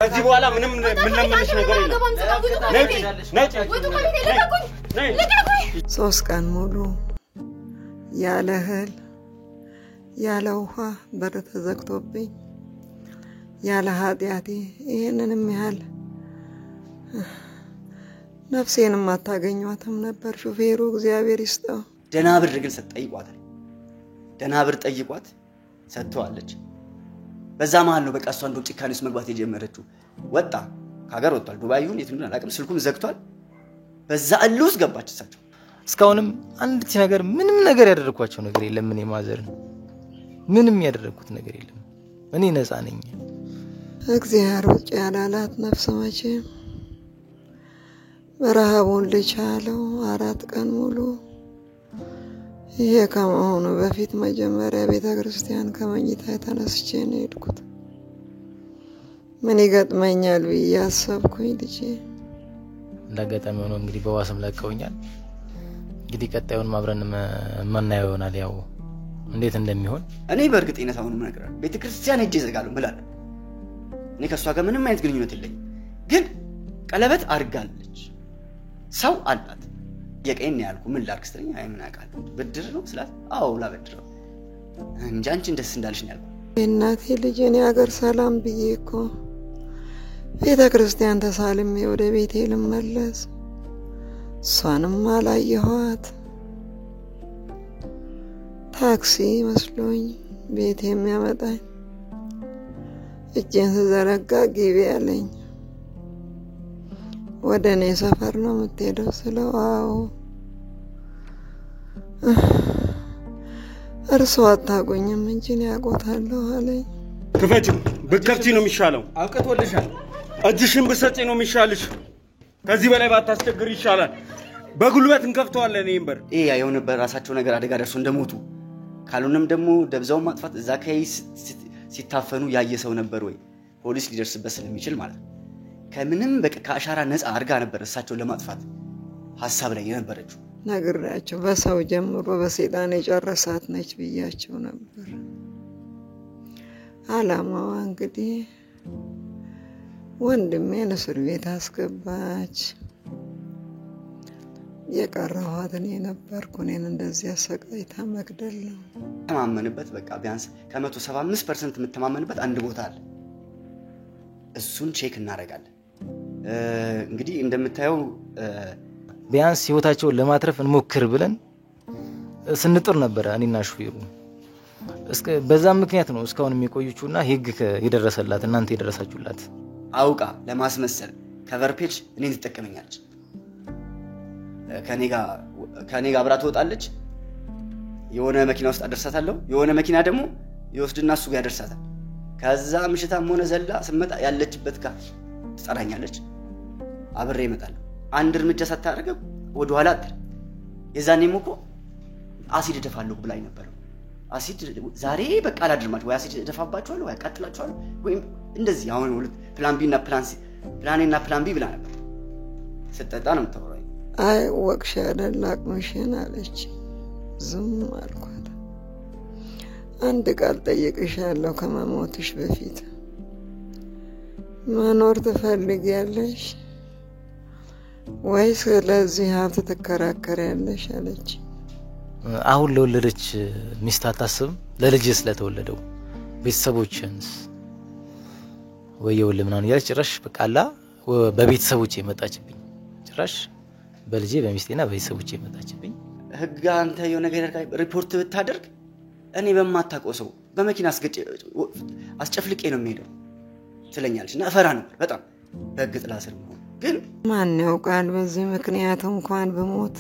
ከዚህ በኋላ ምንም ለምንሽ ነገር የለም ነይ 3 ቀን ሙሉ ያለ እህል ያለ ውሃ በር ተዘግቶብኝ ያለ ኃጢያቴ ይሄንንም ያህል ነፍሴንም አታገኙአትም ነበር ሹፌሩ እግዚአብሔር ይስጠው ደናብር ግን ሰጠይቋት ደናብር ጠይቋት ሰጥቷለች በዛ መሃል ነው በቃ እሷ እንደው ጭካኔስ መግባት የጀመረችው ወጣ ካገር ወጣል ዱባይ ይሁን የት እንደሆነ አላውቅም ስልኩም ዘግቷል በዛ እልውስ ገባች እሳቸው እስካሁንም አንድ ነገር ምንም ነገር ያደረኳቸው ነገር የለም እኔ ማዘር ምንም ያደረኩት ነገር የለም እኔ ነፃ ነኝ እግዚአብሔር ውጭ ያላላት ነፍስ መቼም በረሃቡን ልቻለው 4 ቀን ሙሉ ይሄ ከመሆኑ በፊት መጀመሪያ ቤተክርስቲያን ከመኝታ ተነስቼ ነው የሄድኩት ምን ይገጥመኛል ብያሰብኩኝ ልጄ ለጋጣሚ ሆኖ እንግዲህ በዋስም ለቀውኛል እንግዲህ ቀጣዩን ማብረን ማናየው ይሆናል ያው እንዴት እንደሚሆን እኔ በርግጥነት አሁን ነገር ቤተክርስቲያን ሄጄ ዘጋለሁ ብላለሁ እኔ ከሷ ጋር ምንም አይነት ግንኙነት የለኝም ግን ቀለበት አርጋለች ሰው አላት የቀን ያልኩ ምን ላርክስተኛ አይምን አቃል ብድር ነው ስላት አው ላበድረው እንጂ አንቺ እንደስ እንዳልሽ ነው ያልኩ እናቴ ልጄ እኔ ሀገር ሰላም ብዬኮ ቤተክርስቲያን ተሳልሜ ወደ ቤቴ ልመለስ እሷንም አላየኋት ታክሲ መስሎኝ ቤት የሚያመጣኝ እጄን ስዘረጋ ግቢ ያለኝ ወደ እኔ ሰፈር ነው የምትሄደው ስለው አዎ እርሷ አታውቁኝም እንጂ እኔ አውቃታለሁ አለኝ ክፈችው ብከፍቺ ነው የሚሻለው አውቀቶልሻል እጅሽን ብሰጪ ነው የሚሻልሽ ከዚህ በላይ ባታስቸግር ይሻላል በጉልበት እንከፍተዋለን ይንበር ያየው ነበር ራሳቸው ነገር አደጋ ደርሶ እንደሞቱ ካልሆነም ደግሞ ደብዛው ማጥፋት እዛ ከይስ ሲታፈኑ ያየሰው ነበር ወይ ፖሊስ ሊደርስበት ስለሚችል ማለት ከምንም በቃ ከአሻራ ነፃ አርጋ ነበር እሳቸው ለማጥፋት ሐሳብ ላይ የነበረችው ነግራቸው በሰው ጀምሮ በሰይጣን የጨረሳት ነች ብያቸው ነበር አላማዋ እንግዲህ ወንድሜን እስር ቤት አስገባች የቀረኋት እኔ ነበርኩ እኔን እንደዚህ አሰቃይታ መግደል ነው ተማመንበት በቃ ቢያንስ ከ175% የምትተማመንበት አንድ ቦታ አለ እሱን ቼክ እናረጋለን እንግዲህ እንደምታየው ቢያንስ ህይወታቸውን ለማትረፍ እንሞክር ብለን ስንጥር ነበር እኔና ሹፌሩ እስከ በዛም ምክንያት ነው እስካሁን የሚቆዩቹና ህግ የደረሰላት እናንተ የደረሳችሁላት አውቃ ለማስመሰል ከቨር ፔጅ እኔን ተጠቀመኛለች ከኔ ጋር አብራ ትወጣለች የሆነ መኪና ውስጥ አደርሳታለሁ የሆነ መኪና ደግሞ ይወስድና እሱ ጋር ያደርሳታል ከዛ ምሽታም ሆነ ዘላ ስመጣ ያለችበት ጋር ትጠራኛለች አብሬ እመጣለሁ አንድ እርምጃ ሳታረገ ወደ ኋላ አጥር የዛኔም እኮ አሲድ ደፋለሁ ብላኝ ነበር አሲድ ዛሬ በቃ አላድርማችሁ ወይ አሲድ ደፋባችኋል ወይ አቃጥላችኋል ወይ እንደዚህ አሁን ሁለት ፕላን ቢ እና ፕላን ቢ ብላ ነበር ስትጠጣ ነው የምታወራኝ አይ ወቅሽ አይደላቅምሽን አለች ዝም አልኳት አንድ ቃል ጠይቅሻለሁ ከመሞትሽ በፊት መኖር ትፈልጊያለሽ ወይስ ለዚህ ሀብት ትከራከሪያለሽ አለች አሁን ለወለደች ሚስት አታስብም ለልጅ ስለተወለደው ቤተሰቦችንስ ወየው ለምናን ያለች ጭራሽ በቃላ በቤተሰቦቼ መጣችብኝ ጭራሽ በልጄ በሚስቴና በቤተሰቦቼ መጣችብኝ ህግ አንተ የሆነ ነገር ሪፖርት ብታደርግ እኔ በማታውቀው ሰው በመኪና አስጨፍልቄ ነው የሚሄደው ትለኛለች እና እፈራ ነበር በጣም በህግ ጥላ ስር ነው ግን ማን ያውቃል በዚህ ምክንያት እንኳን በሞት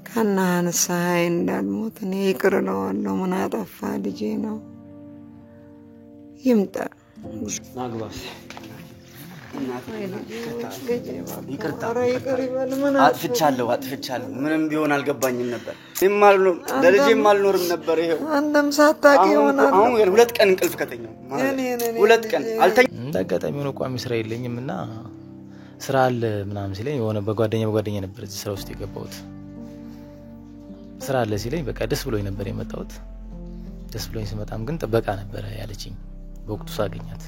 ከናንሳይ እንዳልሞት እኔ ይቅር እለዋለሁ ምን አጠፋ ልጄ ነው ይምጣ ናግባስ ይቅርታ አጥፍቻለሁ ምንም ቢሆን አልገባኝም ነበር ለልጄም አልኖርም ነበር ይሄው አንተም ሳታቂ ይሆናል አሁን 2 ቀን እንቅልፍ ከተኛው 2 ቀን አልተኛ እንደጋጣሚ ሆኖ ቋሚ ስራ የለኝምና ስራ አለ ምናምን ሲለኝ የሆነ በጓደኛ ነበር እዚህ ስራ ውስጥ የገባሁት ስራ አለ ሲለኝ በቃ ደስ ብሎኝ ነበር የመጣሁት ደስ ብሎኝ ስመጣም ግን ጥበቃ ነበር ያለችኝ በወቅቱ ሳገኛት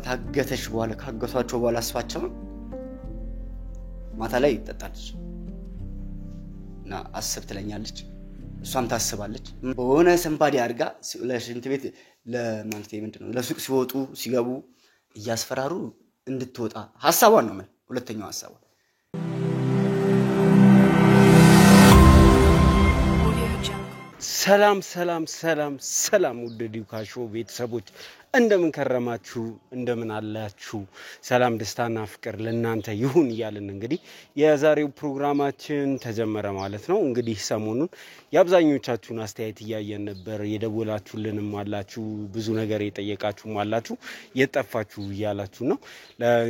ታገተሽ በኋላ ካገቷቸው በኋላ አስፋቸው ማታ ላይ ይጠጣለች እና አስብ ትለኛለች እሷም ታስባለች በሆነ ሰንባዲ አድርጋ ለሽንት ቤት ለማንቴ ምንድነው ለሱቅ ሲወጡ ሲገቡ እያስፈራሩ እንድትወጣ ሐሳቧን ነው ማለት ሁለተኛው ሐሳቧ ሰላም ውድ ዲዩካሾ ቤተሰቦች እንደምን ከረማችሁ እንደምን አላችሁ ሰላም ደስታና ፍቅር ለእናንተ ይሁን ይያልን እንግዲህ የዛሬው ፕሮግራማችን ተጀመረ ማለት ነው እንግዲህ ሰሞኑን ያብዛኞቻችሁን አስተያየት ያያየን ነበር የደወላችሁልንም አላችሁ ብዙ ነገር የጠየቃችሁም አላችሁ የጠፋችሁ ይያላችሁ ነው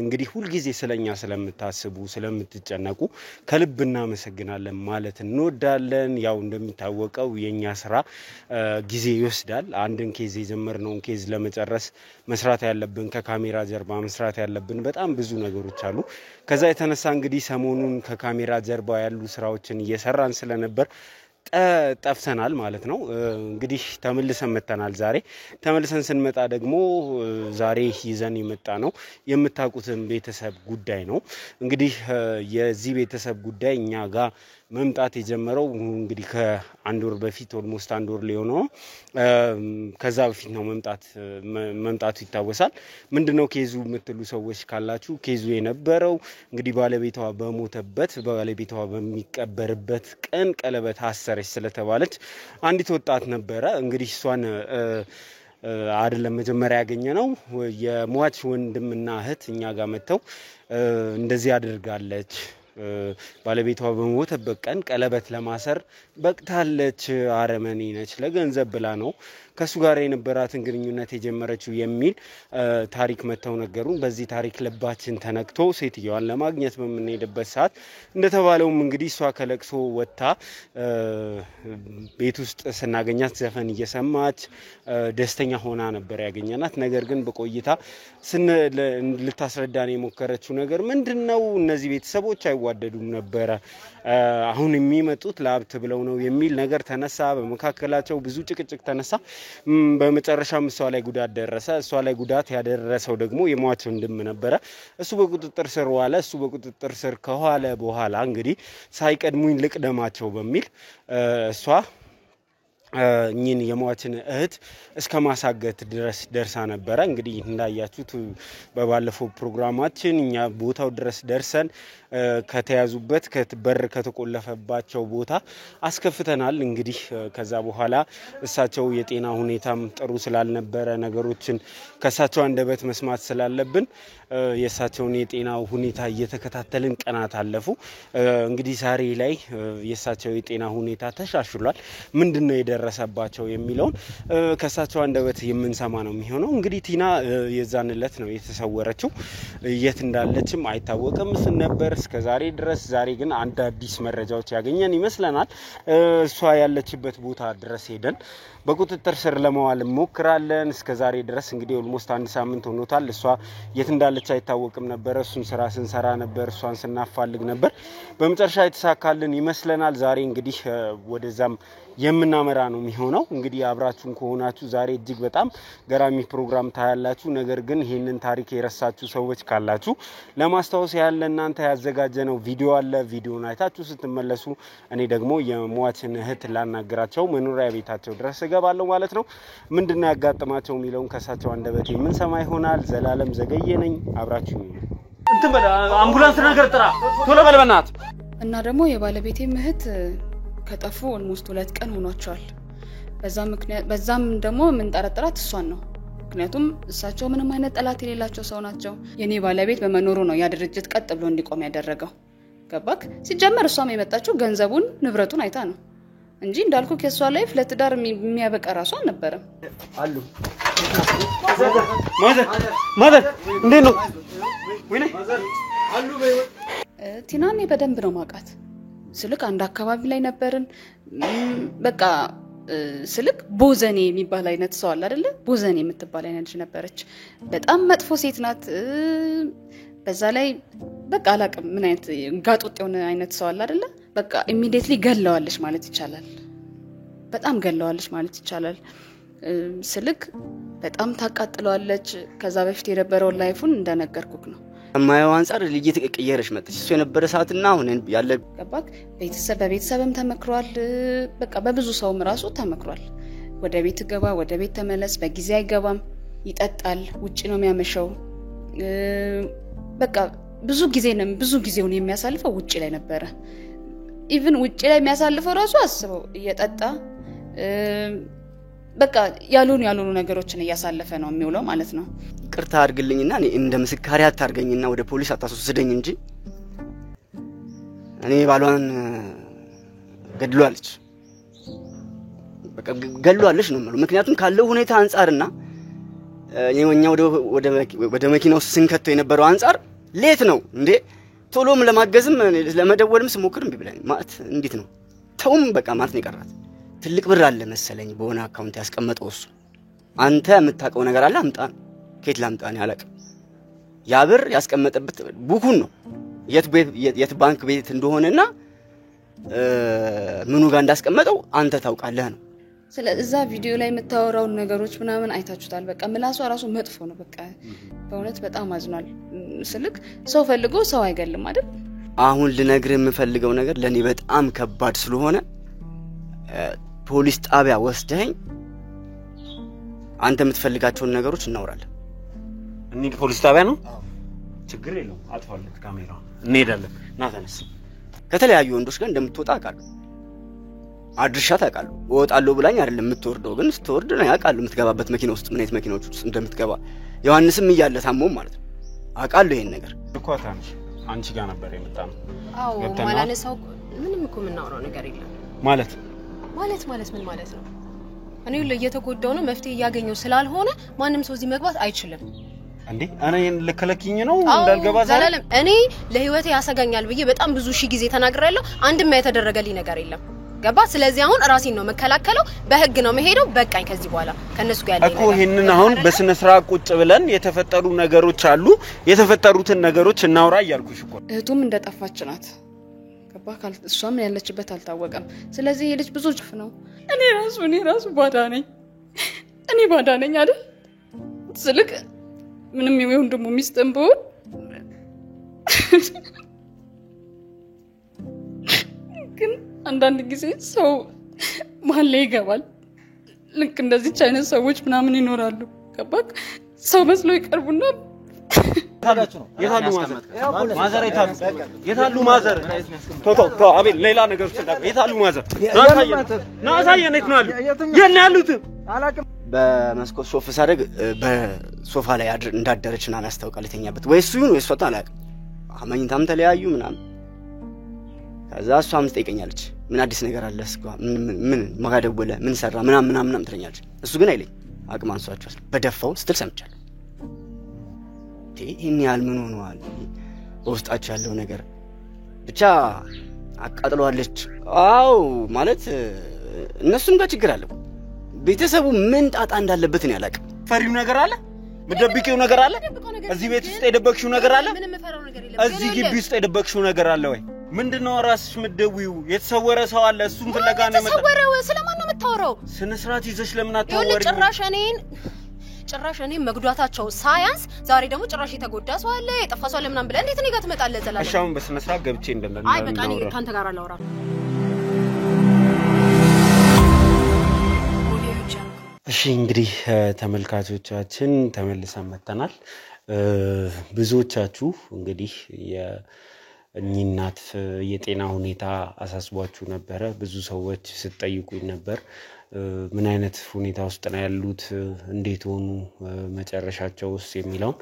እንግዲህ ሁሉ ጊዜ ስለኛ ስለምታስቡ ስለምትጨነቁ ከልብና መሰግናለን ማለት እንወዳለን ያው እንደሚታወቀው የኛ ስራ ጊዜ ይወስዳል አንድን ኬዝ የጀመርነው ኬዝ ለመጨረስ መስራት ያለብን ከካሜራ ጀርባ መስራት ያለብን በጣም ብዙ ነገሮች አሉ ከዛ የተነሳ እንግዲህ ሰሞኑን ከካሜራ ጀርባ ያሉ ስራዎችን እየሰራን ስለነበር ጠፍተናል ማለት ነው እንግዲህ ተመልሰን መጣናል ዛሬ ተመልሰን ስንመጣ ደግሞ ዛሬ ይዘን የመጣ ነው የምታውቁትን ቤተሰብ ጉዳይ ነው እንግዲህ የዚህ ቤተሰብ ጉዳይ እኛ ጋር መምጣት የጀመረው እንግዲህ ከአንድ ወር በፊት ኦልሞስት አንድ ወር ሊሆነው ከዛ በፊት ነው መምጣቱ ይታወሳል ምንድነው ኬዙ የምትሉ ሰዎች ካላችሁ ኬዙ የነበረው እንግዲህ ባለቤቷ በሞተበት ባለቤቷ በሚቀበርበት ቀን ቀለበት አሰረች ስለተባለች አንዲት ወጣት ነበረ እንግዲህ እሷን አይደለም መጀመሪያ ያገኘነው የሟች ወንድምና እህት እኛ ጋር መተው እንደዚህ አድርጋለች ባለቤቷ በሞተበት ቀን ቀለበት ለማሰር በቅታለች አረመኔ ነች ለገንዘብ ብላ ነው ከሱ ጋር የነበራትን ግንኙነት የጀመረችው የሚል ታሪክ መተው ነገሩን በዚህ ታሪክ ልባችን ተነክቶ ሴትየዋን ለማግኘት በመነደበት ሰዓት እንደተባለውም እንግዲህ እሷ ከለቅሶ ወጣ ቤት ውስጥ ስናገኛት ዘፈን እየሰማች ደስተኛ ሆና ነበር ያገኘናት ነገር ግን በቆይታ ልታስረዳን የሞከረችው ነገር ምንድነው እነዚህ ቤተሰቦች አይዋደዱም ነበር አሁን የሚመጡት ለሀብት ብለው ነው የሚል ነገር ተነሳ በመካከላቸው ብዙ ጭቅጭቅ ተነሳ በመጨረሻም እሷ ላይ ጉዳት ደረሰ እሷ ላይ ጉዳት ያደረሰው ደግሞ የሟች ወንድም ነበር እሱ በቁጥጥር ስር ዋለ እሱ በቁጥጥር ስር ከዋለ በኋላ እንግዲህ ሳይቀድሙኝ ልቅደማቸው በሚል እሷ እኚህን የሟችን እህት እስከ ማሳገት ድረስ ደርሳ ነበር እንግዲህ እንዳያችሁት በባለፈው ፕሮግራማችን እኛ ቦታው ድረስ ደርሰን ከተያዙበት ከበር ከተቆለፈባቸው ቦታ አስከፍተናል እንግዲህ ከዛ በኋላ እሳቸው የጤና ሁኔታም ጥሩ ስላልነበረ ነገሮችን ከሳቸው አንደበት መስማት ስላለብን የሳቸውን የጤና ሁኔታ እየተከታተልን ቀናት አለፉ እንግዲህ ዛሬ ላይ የሳቸው የጤና ሁኔታ ተሻሽሏል ምንድነው የደረሰባቸው የሚለውን ከሳቸው አንደበት የምንሰማ ነው የሚሆነው እንግዲህ ቲና የዛንለት ነው የተሰወረችው የት እንዳለችም አይታወቅም ነበር እስከዛሬ ድረስ ዛሬ ግን አንድ አዲስ መረጃዎች ያገኘን ይመስለናል እሷ ያለችበት ቦታ ድረስ ሄደን በቁጥጥር ስር ለማዋል ሞክራለን እስከዛሬ ድረስ እንግዲህ ኦልሞስት አንድ ሳምንት ሆኖታል እሷ የት እንዳለች አይታወቅም ነበር እሱን ስራ ስንሰራ ነበር እሷን ስናፋልግ ነበር በመጨረሻ የተሳካልን ይመስለናል ዛሬ እንግዲህ ወደዛም የምናመራ ነው የሚሆነው እንግዲህ አብራችሁን ከሆናችሁ ዛሬ እጅግ በጣም ገራሚ ፕሮግራም ታያላችሁ ነገር ግን ይሄንን ታሪክ የረሳችሁ ሰዎች ካላችሁ ለማስተዋወስ ያለ እናንተ ያዘጋጀነው ቪዲዮ አለ ቪዲዮን አይታችሁ ስትመለሱ እኔ ደግሞ የሟችን እህት ላናግራቸው መኖሪያ ቤታቸው ድረስ እገባለሁ ማለት ነው ምንድነው ያጋጠማቸው የሚለውን ከሳቸው አንደበት የምንሰማ ይሆናል ዘላለም ዘገየ ነኝ አብራችሁኝ እንትን በለ አምቡላንስ ነገር ጥራ ቶሎ በል በእናት እና ደግሞ የባለቤቴ እህት ከጠፉ ኦልሞስት 2 ቀን ሆኗቸዋል በዛም ደግሞ ምን ጠረጥራት እሷን ነው ምክንያቱም እሳቸው ምንም አይነት ጠላት የሌላቸው ሰው ናቸው የኔ ባለቤት በመኖሩ ነው ያ ድርጅት ቀጥ ብሎ እንዲቆም ያደረገው ገባክ ሲጀመር እሷም የመጣችው ገንዘቡን ንብረቱን አይታ ነው እንጂ እንዳልኩ ከሷ ላይፍ ለትዳር የሚያበቃ ራሱ አልነበረም አሉ ማዘር እንዴ ነው ወይኔ አሉ በይ ቲናኔ በደንብ ነው ማቃት ስልክ አንድ አካባቢ ላይ ነበርን በቃ ስልክ ቦዘኔ የሚባል አይነት ሰው አለ አይደለ ቦዘኔ የምትባል አይነት ነበረች በጣም መጥፎ ሴት ናት በዛ ላይ በቃ አላቅም ምን አይነት ጋጦጥ የሆነ አይነት ሰው አለ አይደለ በቃ ኢሚዲየትሊ ገለዋለች ማለት ይቻላል በጣም ገለዋለች ማለት ይቻላል ስልክ በጣም ታቃጥለዋለች ከዛ በፊት የነበረው ላይፉን እንደነገርኩክ ነው ማየው አንፃር ልጅ ተቀየረሽ መጥተሽ እሱ የነበረ ሰዓትና አሁን ያለ ገባክ በቤተሰብም ተመክሯል በቃ በብዙ ሰውም ራሱ ተመክሯል ወደ ቤት ገባ ወደ ቤት ተመለስ በጊዜ አይገባም ይጠጣል ውጪ ነው የሚያመሸው በቃ ብዙ ጊዜውን የሚያሳልፈው ውጪ ላይ ነበር ኢቭን ውጪ ላይ የሚያሳልፈው ራሱ አስበው እየጠጣ በቃ ያሉን ነገሮችን እያሳለፈ ነው የሚውለው ማለት ነው ቅርታ አድርግልኝና እኔ እንደ ምስካሪ አታርገኝና ወደ ፖሊስ አታስወስደኝ እንጂ እኔ ባሏን ገድሏለች በቃ ገድሏለች ነው ማለት ምክንያቱም ካለው ሁኔታ አንፃርና የኛው ወደ መኪናው ስንከተው የነበረው አንፃር ሌት ነው እንዴ ቶሎም ለማገዝም ለመደወልም ስሞክርም ቢብላኝ ማለት እንዴት ነው ተውም በቃ ማለት ነው ይቀርራት ትልቅ ብር አለ መሰለኝ በሆነ አካውንት ያስቀመጠው እሱ አንተ የምታውቀው ነገር አለ አምጣ ከየት ላምጣን ያለቀ ያ ብር ያስቀመጠበት ቡኩን ነው የት ባንክ ቤት እንደሆነና ምኑ ጋር እንዳስቀመጠው አንተ ታውቃለህ ነው ስለዚህ እዛ ቪዲዮ ላይ የምታወራው ነገሮች ምናምን አይታችሁታል በቃ ምላሷ ራሱ መጥፎ ነው በቃ በእውነት በጣም አዝኗል ስልክ ሰው ፈልጎ ሰው አይገልም አይደል አሁን ልነግርህ የምፈልገው ነገር ለኔ በጣም ከባድ ስለሆነ ፖሊስ ጣቢያ ወስደኝ አንተ የምትፈልጋቸው ነገሮች እናወራለን እኔ ፖሊስ ጣቢያ ነው ችግር የለው አጥፋለሁ ካሜራው እንሄዳለን ና ተነስ ከተለያዩ ወንዶች ጋር እንደምትወጣ አውቃለሁ አድርሻት አውቃለሁ ወጣለሁ ብላኝ አይደለም የምትወርደው ግን ስትወርድ ነው ያውቃለሁ የምትገባበት መኪና ውስጥ ምን አይነት መኪናዎች ውስጥ እንደምትገባ ዮሐንስም እያለ ታሞም ማለት ነው አውቃለሁ ይሄን ነገር እኮ ታንሽ አንቺ ጋር ነበር የመጣነው አዎ ማለነሳው ምንም እኮ የምናወራው ነገር የለም ማለት ምን ማለት ነው እኔ ለየተጎዳው ነው መፍትሄ ያገኘው ስላልሆነ ማንንም ሰው እዚህ መግባት አይችልም እንዴ እኔን ለከለኪኝ ነው እንዳልገባ ዛሬ እኔ ለህይወቴ ያሰጋኛል ብዬ በጣም ብዙ ሺ ጊዜ ተናግሬያለሁ አንድም የተደረገልኝ ነገር የለም ገባ ስለዚህ አሁን ራሴን ነው መከላከለው በህግ ነው መሄደው በቃኝ ከዚህ በኋላ ከነሱ ጋር ያለኝ እኮ ይሄንን አሁን በስነ ስርዓት ቁጭ ብለን የተፈጠሩ ነገሮች አሉ የተፈጠሩትን ነገሮች እናውራ እያልኩሽ እኮ እህቱም እንደጠፋች ናት ገባ እሷም ያለችበት አልታወቀም ስለዚህ ይሄ ልጅ ብዙ ጭፍ ነው እኔ ራሱ ባዳ ነኝ አይደል ስልክ ምንም ይሁን ደሞ ሚስጥንበው ግን አንዳንድ ጊዜ ሰው ማለ ይገባል ልክ እንደዚህ ቻይነስ ሰዎች ምናምን ይኖራሉ ገባክ ሰው መስሎ ይቀርቡና የታሉ ማዘር ቶ አቤል ሌላ ነገር ተዳቀ የታሉ ማዘር ናሳየን የት ነው ያሉት በመስኮት ሶፍ ሳደግ በሶፋ ላይ እንዳደረችና አላስተውቃለተኛበት ወይስ ይሁን ወይስ ፈታ አላውቅም አመኝታም ተለያዩ ምናምን ከዛ እሷም ትጠይቀኛለች ምን አዲስ ነገር አለ እስኳ ምን ማጋደወለ ምን ሰራ ምናምን ትለኛለች እሱ ግን አይለኝ አቅም አንሷቸው በደፋው ስትል ሰምቻለሁ ይሄን ያህል ምን ሆነዋል በውስጣቸው ያለው ነገር ብቻ አቃጥለዋለች አው ማለት እነሱም ጋር ችግር አለ ቤተሰቡ ምን ጣጣ እንዳለበት ነው ያላቀ ፈሪው ነገር አለ ምደብቂው ነገር አለ እዚህ ቤት ውስጥ የደበቅሽው ነገር አለ እዚህ ግቢ ውስጥ የደበቅሽው ነገር አለ ወይ ምንድነው ራስሽ ምደውዩ የተሰወረ ሰው አለ እሱን ፍለጋ ነው መጣ የተሰወረው ስለማን ነው የምታወራው ስነ ስርዓት ይዘሽ ለምን አታወሪ ጭራሽ እኔን መግዷታቸው ሳያንስ ዛሬ ደግሞ ጭራሽ የተጎዳ ሰው አለ የጠፋ ሰው አለ ምናምን ብለህ እንዴት እኔ ጋር ትመጣለህ ዘላለም እሻውን በስነ ስርዓት ገብቼ እንደነበር አይ በቃ እኔ ካንተ ጋር አላወራም እሺ እንግዲህ ተመልካቾቻችን ተመልሰን መጥተናል ብዙዎቻችሁ እንግዲህ የእናት የጤና ሁኔታ አሳስቧችሁ ነበር ብዙ ሰዎች ሲጠይቁኝ ነበር ምን አይነት ሁኔታ ውስጥ ነው ያሉት እንዴት ሆኑ መጨረሻቸውስ የሚለው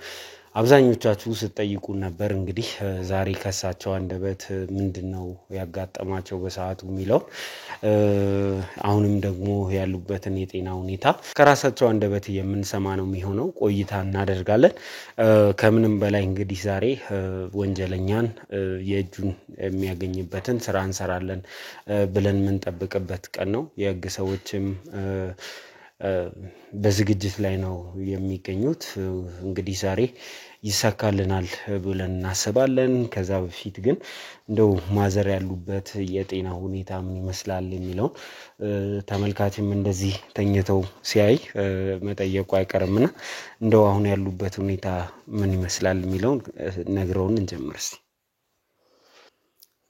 አብዛኞቻችሁ ሲጠይቁ ነበር እንግዲህ ዛሬ ከሳቸው አንደበት ምንድነው ያጋጠማቸው በሰዓቱ የሚለው አሁንም ደግሞ ያሉበትን የጤና ሁኔታ ከራሳቸው አንደበት የምንሰማ ነው የሚሆነው ቆይታ እናደርጋለን ከምንም በላይ እንግዲህ ዛሬ ወንጀለኛን የእጁን የሚያገኝበትን ስራ እንሰራለን ብለን ምን ጠብቅበት ቀን ነው የህግ ሰዎችም በዝግጅት ላይ ነው የሚገኙት። እንግዲህ ዛሬ ይሳካልናል ብለን እናስባለን። ከዛ በፊት ግን እንደው ማዘር ያሉበት የጤና ሁኔታ ምን ይመስላል የሚለውን ተመልካችም እንደዚህ ተኝተው ሲያይ መጠየቁ አይቀርምና እንደው አሁን ያሉበት ሁኔታ ምን ይመስላል የሚለውን ነግረውን እንጀምር እስቲ።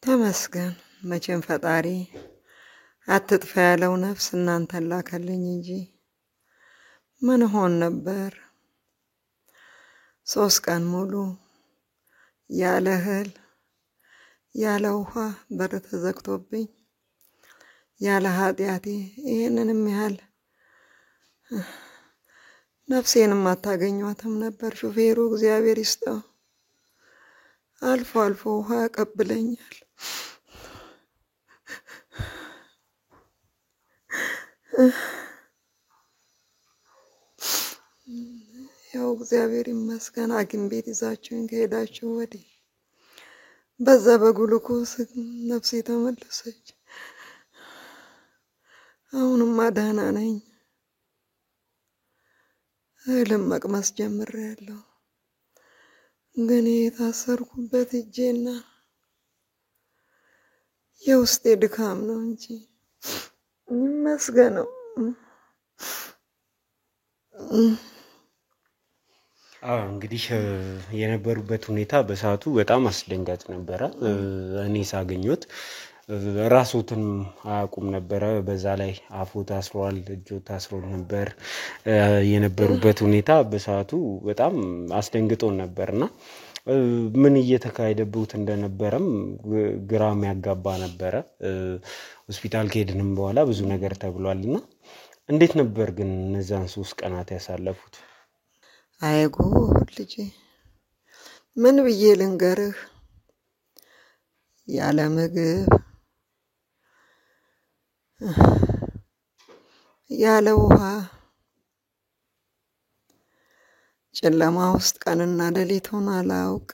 ተመስገን መቼም ፈጣሪ አትጥፋ ያለው ነፍስ እናንተን ላከልኝ እንጂ ምን ሆን ነበር? 3 ቀን ሙሉ ያለ እህል ያለ ውሃ በር ተዘግቶብኝ ያለ ኃጢአቴ ይሄንንም ያህል ነፍሴንም አታገኟትም ነበር። ሹፌሩ እግዚአብሔር ይስጠው አልፎ አልፎ ውሃ ያቀብለኛል። ያው እግዚአብሔር ይመስገን ሐኪም ቤት ይዛችሁኝ ከሄዳችሁ ወዲህ በዛ በግሉኮስ ነፍሴ ተመለሰች። አሁንማ ደህና ነኝ። እህልም መቅመስ ጀምሬያለሁ። ግን የታሰርኩበት እጄና የውስጤ ድካም ነው እንጂ ይመስገነው። እንግዲህ የነበሩበት ሁኔታ በሰዓቱ በጣም አስደንጋጭ ነበረ። እኔ ሳገኘሁት ራስዎትን አያውቁም ነበረ። በዛ ላይ አፉ ታስሯል፣ እጁ ታስሮ ነበር። የነበሩበት ሁኔታ በሰዓቱ በጣም አስደንግጦን ነበርና ምን እየተካሄደበት እንደነበረም ግራ የሚያጋባ ነበረ። ሆስፒታል ከሄድንም በኋላ ብዙ ነገር ተብሏልና እንዴት ነበር ግን እነዛን 3 ቀናት ያሳለፉት? አይጎ ልጄ ምን ብዬ ልንገርህ? ያለ ምግብ ያለ ውሃ ጨለማ ውስጥ ቀንና ሌሊቱን አላውቅ።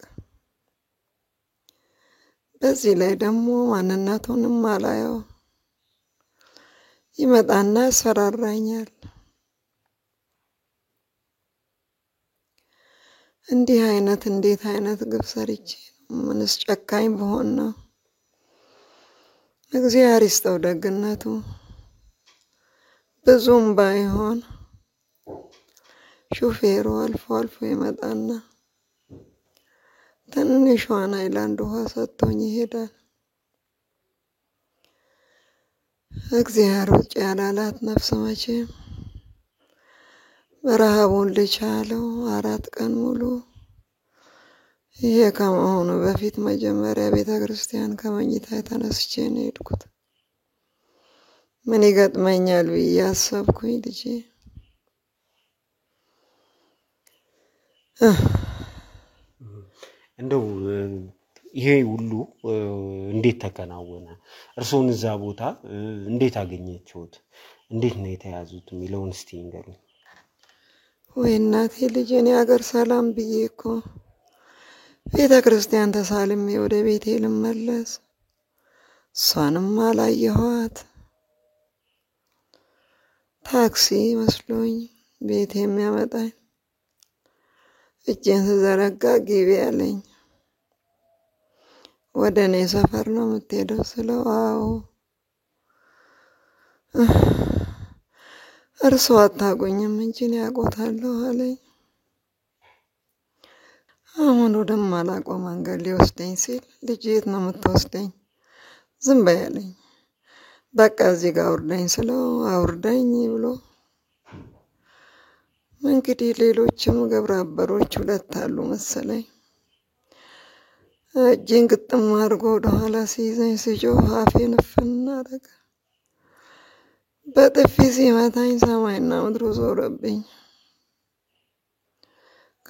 በዚህ ላይ ደግሞ ማንነቱንም አላየው። ይመጣና ያስፈራራኛል። እንዴት አይነት ግፍ ሰርቼ ምንስ ጨካኝ በሆን ነው? እግዚአብሔር ይስጠው ደግነቱ። ብዙም ባይሆን ሹፌሩ አልፎ አልፎ ይመጣና ትንሿን ሃይላንድ ውሃ ሰጥቶኝ ይሄዳል። እግዚአብሔር ውጭ ያላላት ነፍስ መቼም ረሃቡን ልቻለው 4 ቀን ሙሉ። ይሄ ከመሆኑ በፊት መጀመሪያ ቤተክርስቲያን ከመኝታ ተነስቼ ነው የሄድኩት። ምን ይገጥመኛል ብዬ አሰብኩኝ ልጄ። እንደው ይሄ ሁሉ እንዴት ተከናወነ? እርሶን እዛ ቦታ እንዴት አገኘችሁት? እንዴት ነው የተያዙት የሚለውን እስቲ ንገሩኝ። ወይ እናቴ ልጄ፣ እኔ ሀገር ሰላም ብዬ እኮ ቤተክርስቲያን ተሳልሜ ወደ ቤቴ ልመለስ እሷንም አላየኋት። ታክሲ መስሎኝ ቤቴ የሚያመጣኝ እጄን ስዘረጋ ግቢ አለኝ። ወደ እኔ ሰፈር ነው የምትሄደው ስለው አዎ። እርሱ አታውቁኝም እንጂ እኔ አውቆታለሁ አለኝ። አሁን ወደማላውቀው መንገድ ሊወስደኝ ሲል ልጄ የት ነው የምትወስደኝ? ዝም በይ አለኝ። በቃ እዚህ ጋር አውርደኝ ስለው አውርደኝ ብሎ እንግዲህ ሌሎችም ግብረ አበሮች 2 አሉ መሰለኝ። እጄን ግጥም አድርጎ ወደኋላ ሲይዘኝ ስጮህ አፌን እፍን አደረገ። በጥፊ ሲመታኝ ሰማይና ምድሩ ዞረብኝ።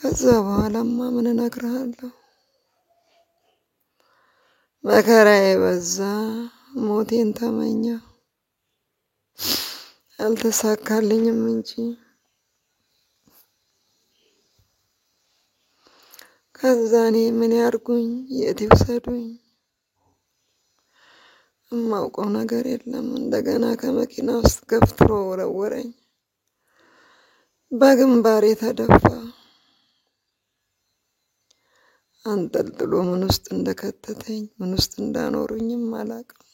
ከዛ በኋላማ ምን እነግርሃለሁ? መከራዬ በዛ፣ ሞቴን ተመኘሁ። አልተሳካልኝም እንጂ ከዛ እኔ ምን ያርጉኝ? የት ይውሰዱኝ? እማውቀው ነገር የለም። እንደገና ከመኪና ውስጥ ገፍትሮ ወረወረኝ። በግንባሬ ተደፋ። አንጠልጥሎ ምን ውስጥ እንደከተተኝ ምን ውስጥ እንዳኖሩኝም አላውቅም።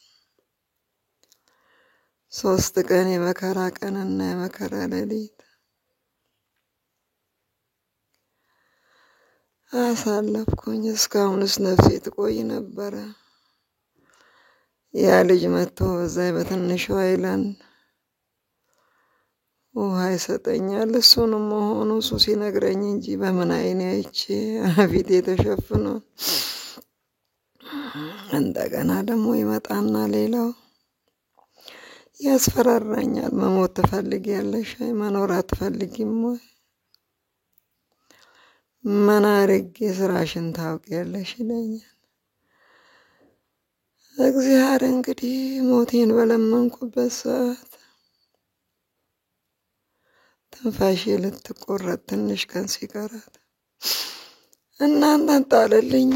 3 ቀን የመከራ ቀንና የመከራ ሌሊት አሳለፍኩኝ። እስካሁንስ ነፍሴ ትቆይ ነበረ። ያ ልጅ መጥቶ በዛ በትንሹ አይላንድ ውሃ ይሰጠኛል። እሱንም መሆኑ እሱ ሲነግረኝ እንጂ በምን አይኔ አይቼ ፊቴ ተሸፍኖ እንደገና ደግሞ ይመጣና ሌላው ያስፈራራኛል። መሞት ትፈልጊያለሽ? መኖር አትፈልጊም ወይ? ምን አድርጌ ስራሽን ታውቂያለሽ ይለኛል። እግዚአብሔር እንግዲህ ሞቴን በለመንኩበት ሰዓት ትንፋሼ ልትቆረጥ ትንሽ ቀን ሲቀራት እናንተን ጣለልኝ።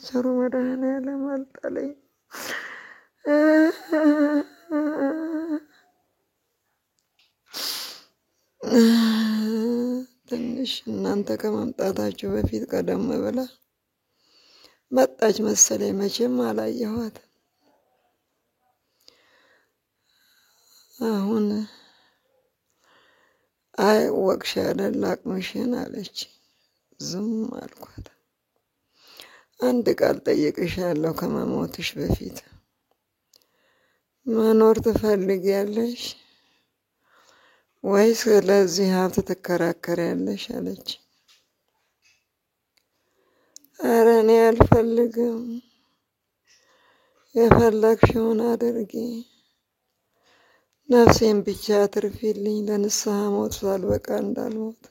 ቸሩ መድኃኔዓለም አልጣለኝ። ትንሽ እናንተ ከመምጣታችሁ በፊት ቀደም ብላ መጣች መሰለኝ። መቼም አላየኋት። አሁን አይ ወቅሽ አይደል አቅምሽን አለች። ዝም አልኳት። አንድ ቃል ጠይቅሻለሁ ከመሞትሽ በፊት መኖር ትፈልጊያለሽ ወይስ ለዚህ ሀብት ትከራከሪያለሽ አለች። ኧረ እኔ አልፈልግም፣ የፈለግሽውን አድርጊ፣ ነፍሴን ብቻ አትርፊልኝ፣ ለንስሐ ሞት ሳልበቃ እንዳልሞት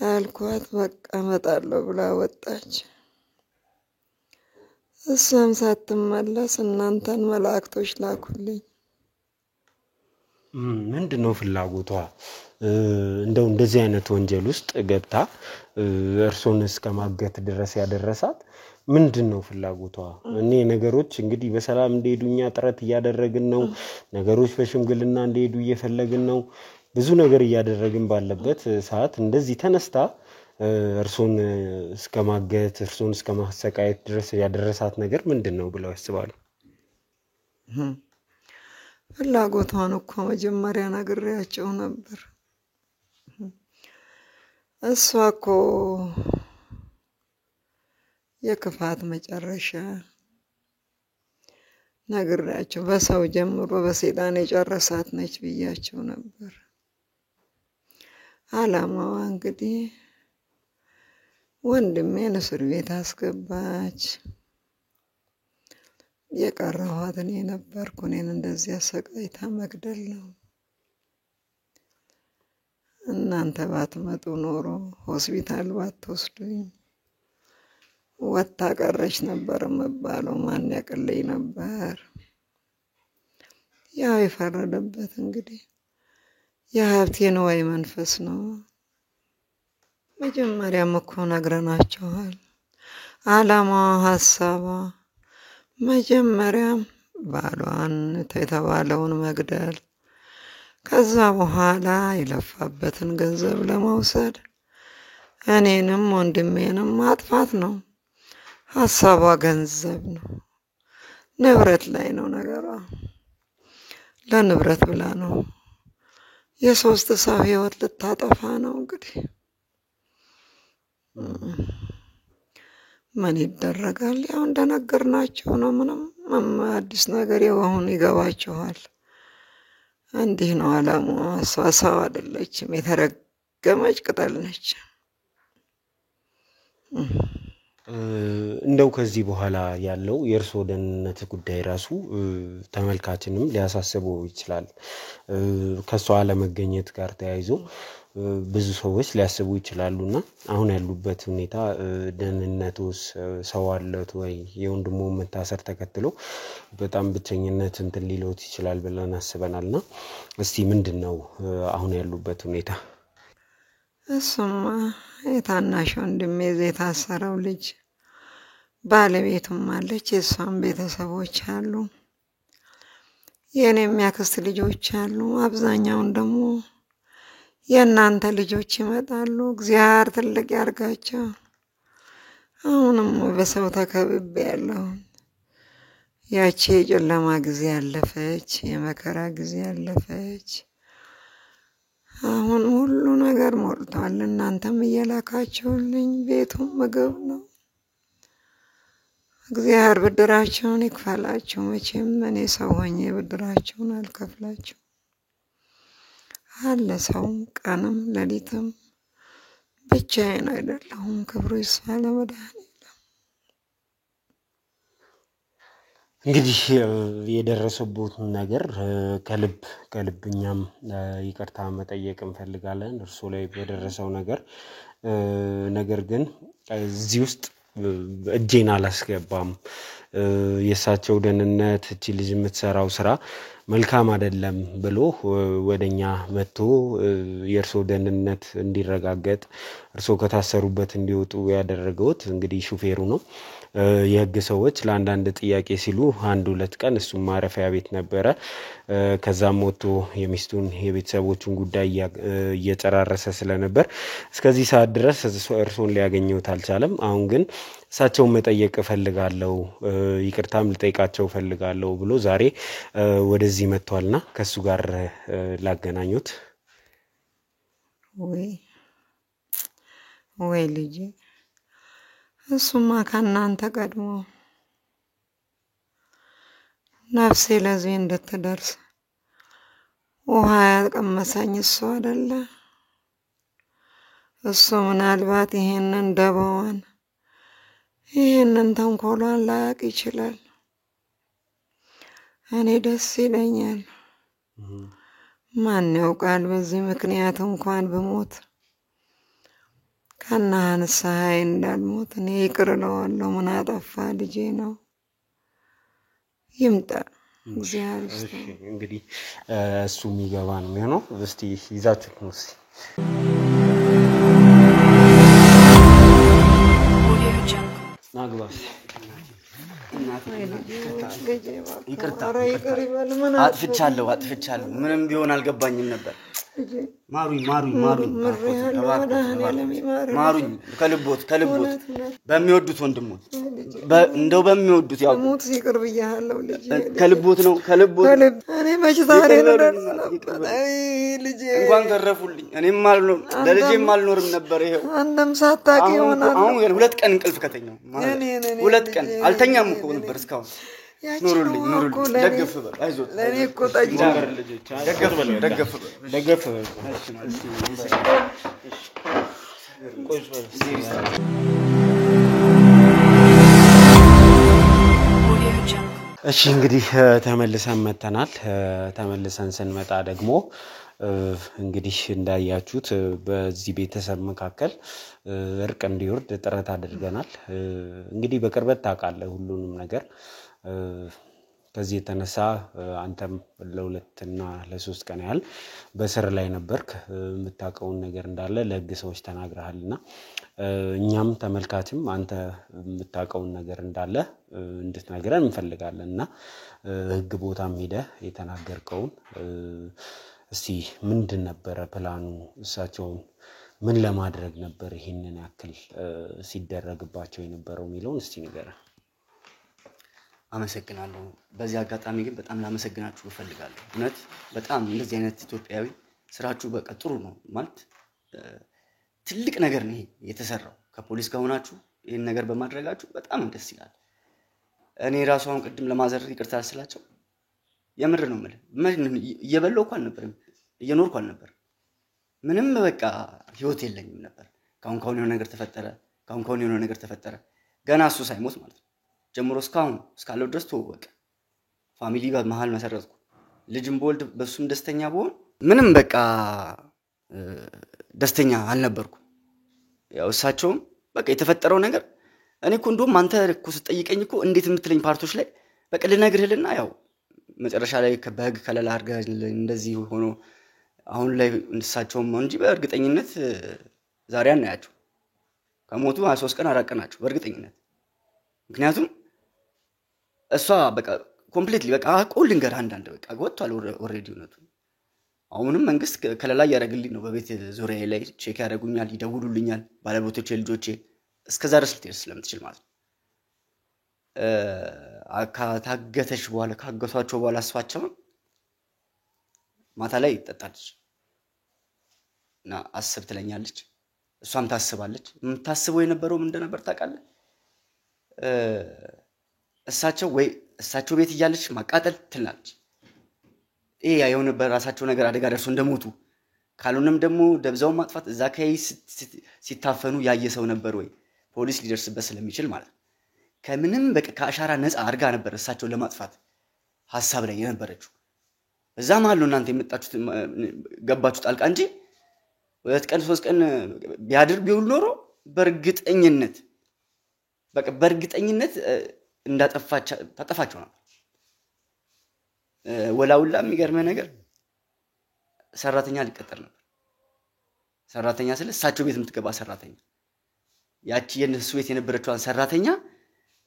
አልኳት። በቃ እመጣለሁ ብላ ወጣች። እሷም ሳትመለስ እናንተን መላእክቶች ላኩልኝ። ምንድነው ፍላጎቷ? እንደው እንደዚህ አይነት ወንጀል ውስጥ ገብታ እርሶን እስከ ማገት ድረስ ያደረሳት ምንድነው ፍላጎቷ? እኔ ነገሮች እንግዲህ በሰላም እንዲሄዱኛ ጥረት እያደረግን ነው። ነገሮች በሽምግልና እንዲሄዱ እየፈለግን ነው። ብዙ ነገር እያደረግን ባለበት ሰዓት እንደዚህ ተነስታ እርሶን እስከ ማገት እርሶን እስከ ማሰቃየት ድረስ ያደረሳት ነገር ምንድነው ብለው ያስባሉ? ፍላጎቷን እኮ መጀመሪያ ነግሬያቸው ነበር። እሷ እኮ የክፋት መጨረሻ ነግሬያቸው በሰው ጀምሮ በሰይጣን የጨረሳት ነች ብያቸው ነበር። አላማዋ እንግዲህ ወንድሜን እስር ቤት አስገባች። የቀረኋት እኔ ነበርኩ። እኔን እንደዚህ አሰቃይታ መግደል ነው። እናንተ ባትመጡ ኖሮ ሆስፒታል ባትወስዱኝ ወጣ ቀረች ነበር መባለው ማን ያቀለኝ ነበር። ያው የፈረደበት እንግዲህ የሀብቴን ወይ መንፈስ ነው። መጀመሪያም እኮ ነግረናቸዋል። አላማዋ ሀሳቧ መጀመሪያም ባሏን የተባለውን መግደል፣ ከዛ በኋላ የለፋበትን ገንዘብ ለመውሰድ እኔንም ወንድሜንም ማጥፋት ነው። ሀሳቧ ገንዘብ ነው። ንብረት ላይ ነው ነገሯ። ለንብረት ብላ ነው። የ3 ሰው ህይወት ልታጠፋ ነው እንግዲህ። ምን ይደረጋል? ያው እንደነገርናቸው ነው። ምንም አዲስ ነገር ያው አሁን ይገባችኋል። እንዲህ ነው አላማዋ። እሷ ሰው አይደለችም፣ የተረገመች ቅጠል ነች። እንደው ከዚህ በኋላ ያለው የእርሶ ደህንነት ጉዳይ ራሱ ተመልካችንም ሊያሳስበው ይችላል። ከሷ አለመገኘት ጋር ተያይዞ ብዙ ሰዎች ሊያስቡ ይችላሉና አሁን ያሉበት ሁኔታ ደህንነቱስ ሰው አለት ወይ? የወንድሙ መታሰር ተከትሎ በጣም ብቸኝነት እንትን ሊሎት ይችላል ብለን አስበናልና እስቲ ምንድነው አሁን ያሉበት ሁኔታ? እሱማ የታናሽ ወንድሜ የታሰረው ልጅ ባለቤቱም አለች፣ የሷም ቤተሰቦች አሉ። የኔ የሚያክስት ልጆች አሉ። አብዛኛውን ደግሞ የእናንተ ልጆች ይመጣሉ። እግዚአብሔር ትልቅ ያርጋቸው። አሁንም በሰው ተከብቤ ያለሁ ያቺ የጨለማ ጊዜ ያለፈች፣ የመከራ ጊዜ ያለፈች። አሁን ሁሉ ነገር ሞልቷል። እናንተም እየላካችሁልኝ ቤቱም ምግብ ነው። እግዚአብሔር ብድራቸውን ይክፈላቸው። መቼም እኔ ሰው ሆኜ ብድራቸውን አልከፍላቸው አለ። ሰውም ቀንም ሌሊትም ብቻዬን አይደለሁም። ክብሩ ይስፋ ለመድኃኔዓለም። እንግዲህ የደረሰበት ነገር ከልብ እኛም ይቅርታ መጠየቅ እንፈልጋለን እርሱ ላይ በደረሰው ነገር ግን እዚህ ውስጥ እጄን አላስገባም። የሳቸው ደህንነት እቺ ልጅ የምትሰራው ስራ መልካም አይደለም ብሎ ወደኛ መጥቶ የእርሶ ደህንነት እንዲረጋገጥ እርሶ ከታሰሩበት እንዲወጡ ያደረገውት እንግዲህ ሹፌሩ ነው። የህግ ሰዎች ለአንዳንድ ጥያቄ ሲሉ 1-2 ቀን እሱም ማረፊያ ቤት ነበረ። ከዛም ወጥቶ የሚስቱን የቤተሰቦቹን ጉዳይ እየጨራረሰ ስለነበር እስከዚህ ሰዓት ድረስ እርሶን ሊያገኘውት አልቻለም። አሁን ግን እሳቸውን መጠየቅ እፈልጋለሁ፣ ይቅርታም ልጠይቃቸው እፈልጋለሁ ብሎ ዛሬ ወደዚህ መጥቷልና ከሱ ጋር ላገናኙት። ወይ ልጅ እሱማ ከእናንተ ቀድሞ ነፍሴ ለዚህ እንድትደርስ ውሃ ያቀመሰኝ እሱ አይደለ? እሱ ምናልባት ይሄንን ደባዋን ይሄንን ተንኮሏን ላያቅ ይችላል። እኔ ደስ ይለኛል። ማን ያውቃል በዚህ ምክንያት እንኳን ብሞት ከናንሳይ እንዳልሞት እኔ ይቅር እለዋለሁ። ምን አጠፋ ልጄ ነው። ይምጣ እግዚአብሔር ይስጥ። እንግዲህ እሱ የሚገባ ነው የሚሆነው። እስቲ ይዛችሁት ነው እስቲ ናግባስ ይቅርታ አጥፍቻለሁ። ምንም ቢሆን አልገባኝም ነበር። ማሩኝ ከልቦት በሚወዱት ወንድሞት እንደው በሚወዱት ያው ሞት ይቅር ብያለሁ ልጄ። ከልቦት ነው እኔ መች ዛሬ ነው ልጄ። እንኳን ተረፉልኝ። እኔም ለልጄም አልኖርም ነበር። ይሄው አንተም ሳታውቂ ይሆናል። አሁን 2 ቀን እንቅልፍ ከተኛው 2 ቀን አልተኛም እኮ ነበር እስካሁን። ኑሩልኝ ደግፍ በል አይዞት። ለኔ እኮ ጠጅ ደግፍ እሺ እንግዲህ ተመልሰን መተናል። ተመልሰን ስንመጣ ደግሞ እንግዲህ እንዳያችሁት በዚህ ቤተሰብ መካከል እርቅ እንዲወርድ ጥረት አድርገናል። እንግዲህ በቅርበት ታውቃለህ ሁሉንም ነገር። ከዚህ የተነሳ አንተም ለ2 እና ለ3 ቀን ያህል በስር ላይ ነበርክ። የምታውቀውን ነገር እንዳለ ለህግ ሰዎች ተናግረሃልና እኛም ተመልካችም አንተ የምታውቀውን ነገር እንዳለ እንድትነግረን እንፈልጋለንና ህግ ቦታም ሄደህ የተናገርከውን እስቲ ምንድን ነበር ፕላኑ? እሳቸውን ምን ለማድረግ ነበር ይሄንን ያክል ሲደረግባቸው የነበረው የሚለውን እስቲ ንገረን። አመሰግናለሁ። በዚህ አጋጣሚ ግን በጣም ላመሰግናችሁ እፈልጋለሁ። እውነት በጣም እንደዚህ አይነት ኢትዮጵያዊ ስራችሁ በቃ ጥሩ ነው ማለት ትልቅ ነገር ነው የተሰራው። ከፖሊስ ጋር ሆናችሁ ይሄን ነገር በማድረጋችሁ በጣም ደስ ይላል። እኔ ራሱ አሁን ቅድም ለማዘር ይቅርታ ስላቸው የምር ነው ማለት እየበላሁ እንኳን ነበር እየኖርኩ አልነበር። ምንም በቃ ህይወት የለኝም ነበር። ካሁን የሆነ ነገር ተፈጠረ ገና እሱ ሳይሞት ማለት ነው ጀምሮ እስካለው ድረስ ተወቀ። ፋሚሊ በመሃል መሰረትኩ። ልጅም በወልድ በሱም ደስተኛ ብሆን ምንም በቃ ደስተኛ አልነበርኩም። ያው እሳቸውም በቃ የተፈጠረው ነገር እኔ እኮ እንደውም አንተ እኮ ስትጠይቀኝ እኮ እንዴት የምትለኝ ፓርቶች ላይ በቃ ልነግርህልና ያው መጨረሻ ላይ በህግ ከለላ አድርገህ እንደዚህ ሆኖ አሁን ላይ እሳቸውም እንጂ በእርግጠኝነት ዛሬ አናያቸው። ከሞቱ 3 ቀን 4 ቀን ናቸው በእርግጠኝነት። ምክንያቱም እሷ በቃ ኮምፕሊትሊ በቃ ቆልን ገር አንዳንድ በቃ ወጥቷል ኦሬዲ እውነቱ አሁንም መንግስት ከለላ ያደርግልኝ ነው በቤት ዙሪያ ላይ ቼክ ያደርጉኛል ይደውሉልኛል ባለቤቶቼ ልጆቼ እስከዛ ድረስ ልትደርስ ስለምትችል ማለት ታገተሽ በኋላ ካገቷቸው በኋላ አስፋቸው ማታ ላይ ይጠጣለች እና አስብ ትለኛለች እሷም ታስባለች የምታስበው የነበረው ምን እንደነበር ታውቃለህ እሳቸው ቤት እያለች ማቃጠል ትላለች ይሄ ያየው ነበር ራሳቸው ነገር አደጋ ደርሶ እንደሞቱ ካልሆነም ደግሞ ደብዛው ማጥፋት እዛ ሲታፈኑ ያየሰው ነበር ወይ ፖሊስ ሊደርስበት ስለሚችል ማለት ከምንም በቃ ከአሻራ ነፃ አርጋ ነበር እሳቸው ለማጥፋት ሐሳብ ላይ የነበረችው እዛ ማለት እናንተ የመጣችሁት ገባችሁ ጣልቃ እንጂ 2 ቀን 3 ቀን ቢያድር ቢውል ኖሮ በርግጠኝነት ታጠፋቸው ነው ወላውላ የሚገርመ ነገር ሰራተኛ ሊቀጠር ነበር ሰራተኛ ስለ እሳቸው ቤት የምትገባ ሰራተኛ ያቺ የነሱ ቤት የነበረችዋን ሰራተኛ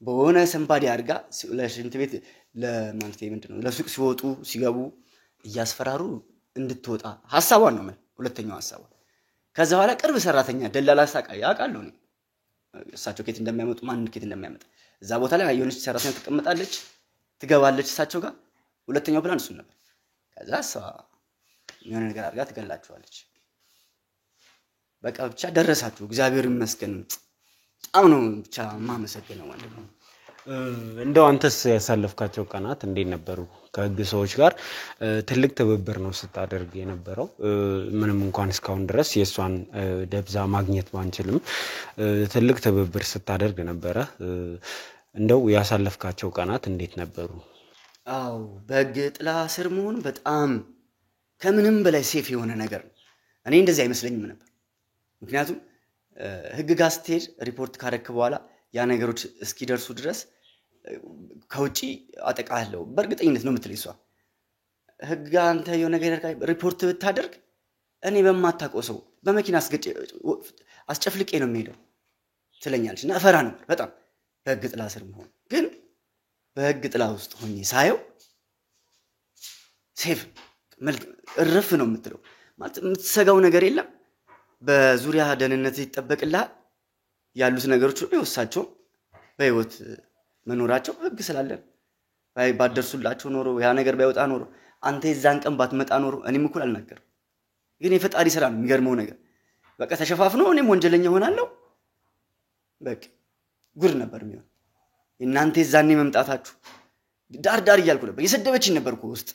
በሆነ ሰንባዲ አድርጋ ለሽንት ቤት ለማንቴ ምንድነው ለሱቅ ሲወጡ ሲገቡ እያስፈራሩ እንድትወጣ ሐሳቧን ነው ሁለተኛው ሐሳቧ ከዛ በኋላ ቅርብ ሰራተኛ ደላላ ያውቃሉ ነው እሳቸው ከት እንደሚያመጡ ማን ከት እንደሚያመጣ እዛ ቦታ ላይ የሆነች ሰራተኛ ተቀምጣለች ትገባለች እሳቸው ጋር ሁለተኛው ፕላን እሱ ነበር ከዛ የሆነ ነገር አድርጋ ትገላቸዋለች በቃ ብቻ ደረሳችሁ እግዚአብሔር ይመስገን በጣም ነው ብቻ ማመሰግነው ማለት ነው እንደው አንተስ ያሳለፍካቸው ቀናት እንዴት ነበሩ ከህግ ሰዎች ጋር ትልቅ ትብብር ነው ስታደርግ የነበረው ምንም እንኳን እስካሁን ድረስ የሷን ደብዛ ማግኘት ባንችልም ትልቅ ትብብር ስታደርግ ነበር እንደው ያሳለፍካቸው ቀናት እንዴት ነበሩ አው በህግ ጥላ ስር መሆን በጣም ከምንም በላይ ሴፍ የሆነ ነገር ነው እኔ እንደዚህ አይመስለኝም ነበር ምክንያቱም ህግ ጋር ስትሄድ ሪፖርት ካረክ በኋላ ያ ነገሮች እስኪደርሱ ድረስ ከውጪ አጠቃለው በርግጠኝነት ነው የምትልይሷ ህግ አንተ የሆነ ነገር ሪፖርት ብታደርግ እኔ በማታውቀው ሰው በመኪና አስጨፍልቄ ነው የሚሄደው ትለኛለች እና ፈራ ነበር በጣም በህግ ጥላ ስር መሆን ግን በህግ ጥላ ውስጥ ሆኜ ሳየው ሴፍ እረፍ ነው የምትለው ማለት የምትሰጋው ነገር የለም በዙሪያ ደህንነት ይተጠበቅልሃል ያሉት ነገሮች ሁሉ ይወሳቸው በህይወት መኖራቸው ህግ ስላለን ባደርሱላቸው ኖሮ ያ ነገር ባይወጣ ኖሮ አንተ የዛን ቀን ባትመጣ ኖሮ እኔም እኮ አልናገርም ግን የፈጣሪ ስራ ነው የሚገርመው ነገር በቃ ተሸፋፍነው እኔም ወንጀለኛ ሆናለሁ በቃ ጉድ ነበር የሚሆን እናንተ የዛኔ መምጣታችሁ ዳር ይያልኩ ነበር የሰደበችኝ ነበርኩ ውስጥ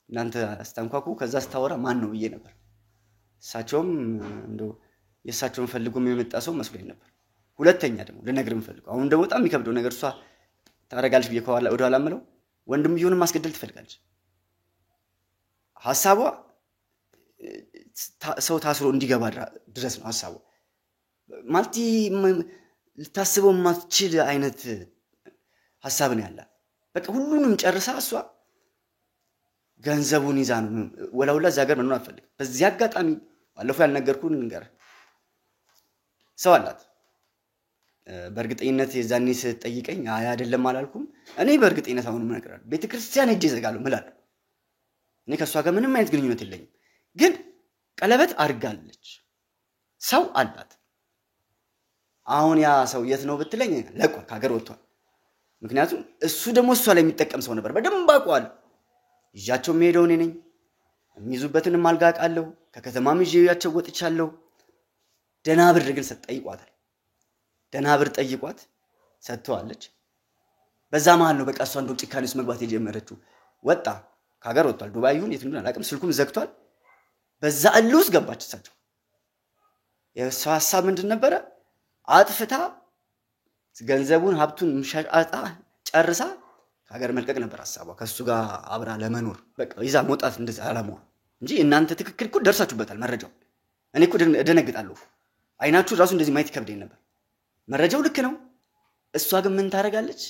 እናንተ አስተንኳኩ ከዛ ስታወራ ማን ነው ብዬ ነበር እሳቸውም እንደው የእሳቸውን ፈልጎም የመጣ ሰው መስሎኝ ነበር ሁለተኛ ደግሞ ለነገርም ፈልጎ አሁን ደግሞ በጣም የሚከብደው ነገር እሷ ታረጋለች ብዬ ወደ ኋላ ምለው ወንድም ይሁን ማስገደል ትፈልጋለች ሐሳቧ ሰው ታስሮ እንዲገባ ድረስ ነው ሐሳቧ ማልቲ ልታስበው ማትችል አይነት ሐሳብ ነው ያላት በቃ ሁሉንም ጨርሳ እሷ ገንዘቡን ይዛ ነው ወላውላ ዛገር መኖር አትፈልግ በዚህ አጋጣሚ ባለፈው ያልነገርኩን ነገር ሰው አላት በርግጠኝነት የዛኔ ስትጠይቀኝ አይ አይደለም አላልኩም እኔ በርግጠኝነት አሁን ምን ነገር ቤተክርስቲያን ሄጄ ዘጋለሁ ማለት እኔ ከሷ ጋር ምንም አይነት ግንኙነት የለኝም ግን ቀለበት አርጋለች ሰው አላት አሁን ያ ሰው የት ነው ብትለኝ ለቆ ከሀገር ወጥቷል ምክንያቱም እሱ ደግሞ እሷ ላይ የሚጠቀም ሰው ነበር በደንብ አውቀዋል ይያቸው የሚሄደው እኔ ነኝ የሚይዙበትን ማልጋቃለሁ ከከተማም ይያቸው ወጥቻለሁ ደና ብር ግን ሰጠይቋታል ደና ብር ጠይቋት ሰጥቷለች በዛ መሃል ነው በቃ እሷ እንደው ጭካኔስ መግባት የጀመረችው ወጣ ከሀገር ወጥቷል ዱባይ ይሁን የት እንደሆነ አላውቅም ስልኩም ዘግቷል በዛ እልውስ ገባች እሳቸው የሷ ሐሳብ ምንድን ነበረ አጥፍታ ገንዘቡን ሀብቱን ምሻጣ ጨርሳ ሀገር መልቀቅ ነበር ሐሳቧ ከሱ ጋር አብራ ለመኖር በቃ ይዛ መውጣት እንደዛ አላማው እንጂ እናንተ ትክክል እኮ ደርሳችሁበታል መረጃው እኔ እኮ እደነግጣለሁ አይናችሁ ራሱ እንደዚህ ማየት ከብደኝ ነበር መረጃው ልክ ነው እሷ ግን ምን ታረጋለች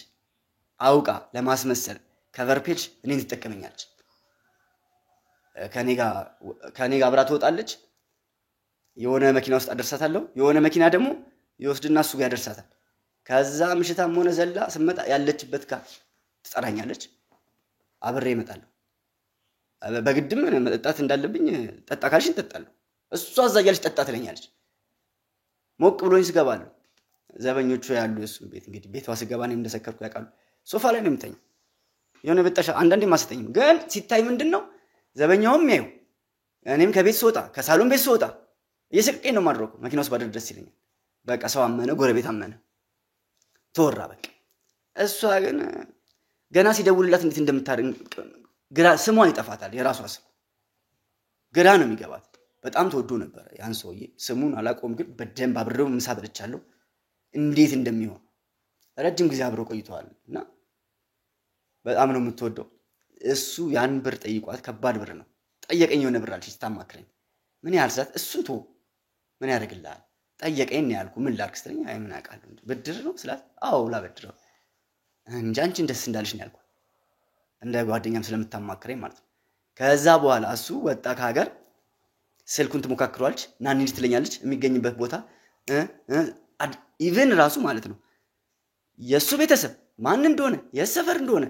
አውቃ ለማስመሰል ከቨር ፔጅ እኔን ትጠቀመኛለች ከኔ ጋር አብራ ትወጣለች የሆነ መኪና ውስጥ አደርሳታለሁ የሆነ መኪና ደግሞ ይወስድና እሱ ጋር ያደርሳታል ከዛ ምሽታም ሆነ ዘላ ስመጣ ያለችበት ጋር ትጠራኛለች አብሬ እመጣለሁ። በግድም መጠጣት እንዳለብኝ ጠጣ ካልሽኝ እጠጣለሁ። እሷ እዛ እያለች ጠጣ ትለኛለች። ሞቅ ብሎኝ ስገባለሁ። ዘበኞቹ ያሉ እሱ ቤት እንግዲህ ቤቷ ስገባ እኔም እንደሰከርኩ ያውቃሉ። ሶፋ ላይ ነው የምተኛው። የሆነ በጣሻ አንዳንዴ ማሰተኝም ግን ሲታይ ምንድነው ዘበኛውም ያዩ እኔም ከቤት ስወጣ ከሳሎን ቤት ስወጣ እየስቄ ነው ማድረኩ መኪና ውስጥ ባደር ደስ ይለኛል። በቃ ሰው አመነ፣ ጎረቤት አመነ፣ ተወራ በቃ። እሷ ግን ገና ሲደውልላት እንዴት እንደምታደርግ ግራ ስሟን ይጠፋታል። የራሷ ስም ግራ ነው የሚገባት። በጣም ተወዶ ነበር ያን ሰውዬ። ስሙን አላቆም ግን በደንብ አብረው ምሳ በልቻለሁ። እንዴት እንደሚሆን ረጅም ጊዜ አብረው ቆይተዋል እና በጣም ነው የምትወደው። እሱ ያን ብር ጠይቋት ከባድ ብር ነው ጠየቀኝ። የሆነ ብር አልሽ ስታማክረኝ ምን ያህል ሰዓት እሱ ቶ ምን ያደርግልሃል ጠየቀኝ ነው ያልኩ። ምን ላድርግ ስትለኝ አይ ምን አውቃለሁ እንዴ ብድር ነው ስላት አዎ ላበድረው እንጂ አንቺን ደስ እንዳልሽ ነው ያልኩ። እንደ ጓደኛም ስለምታማክረኝ ማለት ነው። ከዛ በኋላ እሱ ወጣ ከሀገር ስልኩን ትሞካክሯለች ና እንሂድ ትለኛለች። የሚገኝበት ቦታ ኢቭን ራሱ ማለት ነው የሱ ቤተሰብ ማን እንደሆነ የሰፈር እንደሆነ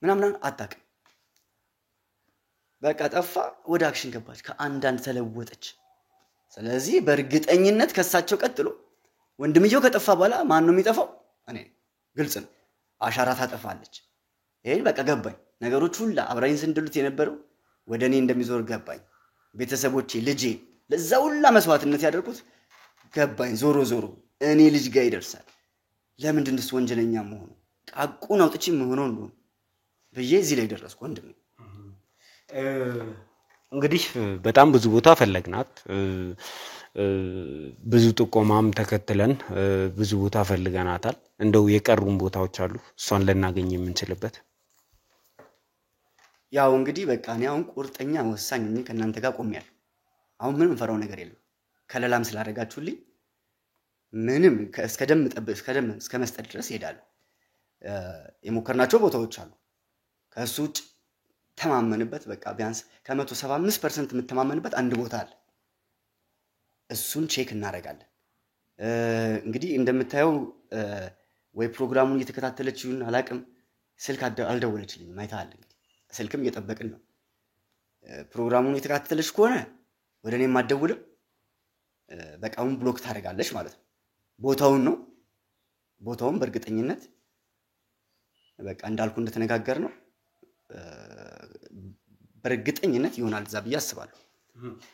ምናምን አታውቅም። በቃ ጠፋ። ወደ አክሽን ገባች። ከአንዳንድ ተለወጠች። ስለዚህ በእርግጠኝነት ከሳቸው ቀጥሎ ወንድምየው ከጠፋ በኋላ ማን ነው የሚጠፋው? እኔ ግልጽ ነው። አሻራ ታጠፋለች። ይሄን በቃ ገባኝ። ነገሮች ሁላ አብራኝ ስንድሉት የነበረው ወደ እኔ እንደሚዞር ገባኝ። ቤተሰቦቼ ልጄ ለዛ ሁላ መስዋዕትነት ያደርኩት ገባኝ። ዞሮ ዞሮ እኔ ልጅ ጋር ይደርሳል። ለምንድን ነው ወንጀለኛ መሆኑ ቃቁን አውጥቼ መሆኑን ነው በየ እዚህ ላይ ደረስኩ ወንድሜ። እንግዲህ በጣም ብዙ ቦታ ፈለግናት። ብዙ ጥቆማም ተከትለን ብዙ ቦታ ፈልገናታል። እንደው የቀሩን ቦታዎች አሉ እሷን ለናገኝ የምንችልበት? ያው እንግዲህ በቃ እኔ አሁን ቁርጠኛ ወሳኝ ነኝ። ከእናንተ ጋር ቆሜያለሁ። አሁን ምንም ፈራው ነገር የለም። ከለላም ስላደረጋችሁልኝ ምንም እስከ መስጠት ድረስ ይሄዳሉ። የሞከርናቸው ቦታዎች አሉ። ከሱ ውጭ ተማመንበት በቃ ቢያንስ ከ175% የምተማመንበት አንድ ቦታ አለ። እሱን ቼክ እናደርጋለን። እንግዲህ እንደምታየው ወይ ፕሮግራሙን እየተከታተለች ይሁን አላቅም ስልክ አልደወለችልኝም። አይተሃል እንግዲህ ስልክም እየጠበቅን ነው። ፕሮግራሙን እየተከታተለች ከሆነ ወደ እኔም አትደውልም። በቃውን ብሎክ ታደርጋለች ማለት ነው። ቦታውን ነው ቦታውን በእርግጠኝነት በቃ እንዳልኩ እንደተነጋገር ነው በእርግጠኝነት ይሆናል እዛ ብዬ አስባለሁ።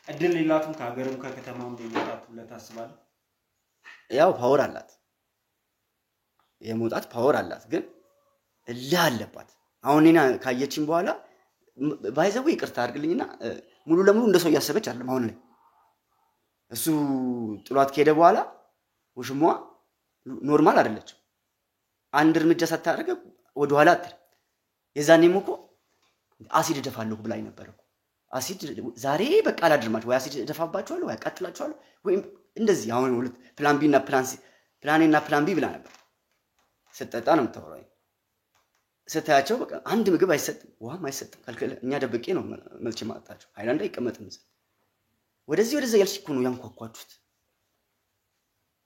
እድል ሌላቱም ከሀገርም ከከተማም ሊመጣት ሁለት አስባለሁ። ያው ፓወር አላት፣ የመውጣት ፓወር አላት፣ ግን እልህ አለባት። አሁን እኔና ካየችኝ በኋላ ባይዘው ይቅርታ አድርግልኝና ሙሉ ለሙሉ እንደሰው እያሰበች አይደለም። አሁን ላይ እሱ ጥሏት ከሄደ በኋላ ውሽሟ ኖርማል አይደለችም። አንድ እርምጃ ሳታደርግ ወደ ኋላ አትል። የዛኔም እኮ አሲድ ደፋለሁ ብላኝ ነበር እኮ። አሲድ ዛሬ በቃ አላድርማችሁ ወይ አሲድ ደፋባችኋለሁ ወይ አቃጥላችኋለሁ ወይ እንደዚህ። አሁን ሁለት ፕላን ቢ እና ፕላን ሲ ፕላን ኤ እና ፕላን ቢ ብላ ነበር። ስትጠጣ ነው የምታወራው። ስታያቸው በቃ አንድ ምግብ አይሰጥም፣ ውሃም አይሰጥም። ከልከለ እኛ ደብቄ ነው መልቼ ማጣቸው። ሃይላንድ አይቀመጥም። ወደዚህ ወደዛ ያልሽ እኮ ነው ያንኳኳችሁት።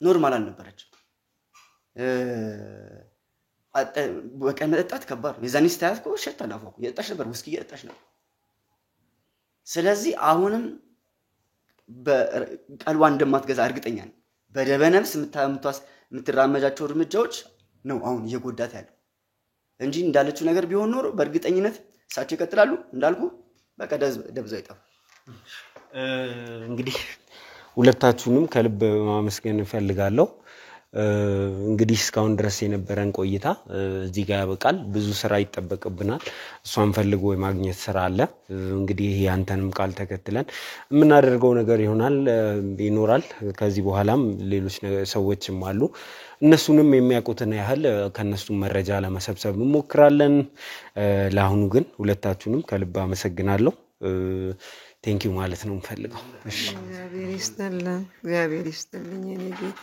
ኖርማል አልነበረችም። በቀን መጠጣት ከባድ ነው። የዛኔ ስታያት እኮ ሸት አላፈኩ እየጠጣች ነበር፣ ውስኪ እየጠጣች ነበር። ስለዚህ አሁንም በቀልቧ እንደማትገዛ እርግጠኛ ነኝ። በደበነፍስ የምትራመጃቸው እርምጃዎች ነው አሁን እየጎዳት ያለው እንጂ እንዳለችው ነገር ቢሆን ኖሮ በእርግጠኝነት እሳቸው ይቀጥላሉ። እንዳልኩ በቃ ደብዛው ይጠፋ። እንግዲህ ሁለታችሁንም ከልብ ማመስገን እፈልጋለሁ። እንግዲህ እስካሁን ድረስ የነበረን ቆይታ እዚህ ጋር ያበቃል። ብዙ ስራ ይጠበቅብናል። እሷን ፈልጎ የማግኘት ስራ አለ። እንግዲህ ያንተንም ቃል ተከትለን የምናደርገው ነገር ይኖራል። ከዚህ በኋላም ሌሎች ሰዎችም አሉ። እነሱንም የሚያውቁትን ያህል ከነሱም መረጃ ለመሰብሰብ እንሞክራለን። ለአሁኑ ግን ሁለታችሁንም ከልብ አመሰግናለሁ። ቴንኪው ማለት ነው የምፈልገው። እሺ እግዚአብሔር ይስጥልኝ የኔ ጌታ።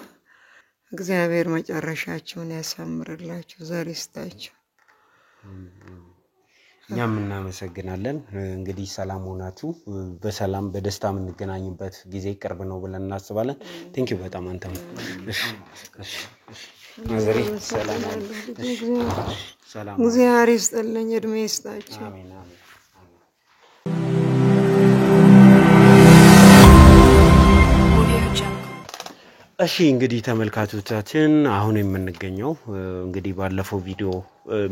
እግዚአብሔር መጨረሻቸውን ያሳምርላችሁ፣ ዘር ይስጣችሁ። እኛም እናመሰግናለን። እንግዲህ ሰላም ሆናችሁ በሰላም በደስታ የምንገናኝበት ጊዜ ቅርብ ነው ብለን እናስባለን። ቴንኪው በጣም አንተም። እሺ ማዘሬ ሰላም ሰላም እግዚአብሔር ይስጥልኝ እድሜ ይስጣቸው። አሜን አሜን። እሺ እንግዲህ ተመልካቾቻችን አሁን የምንገኘው እንግዲህ ባለፈው ቪዲዮ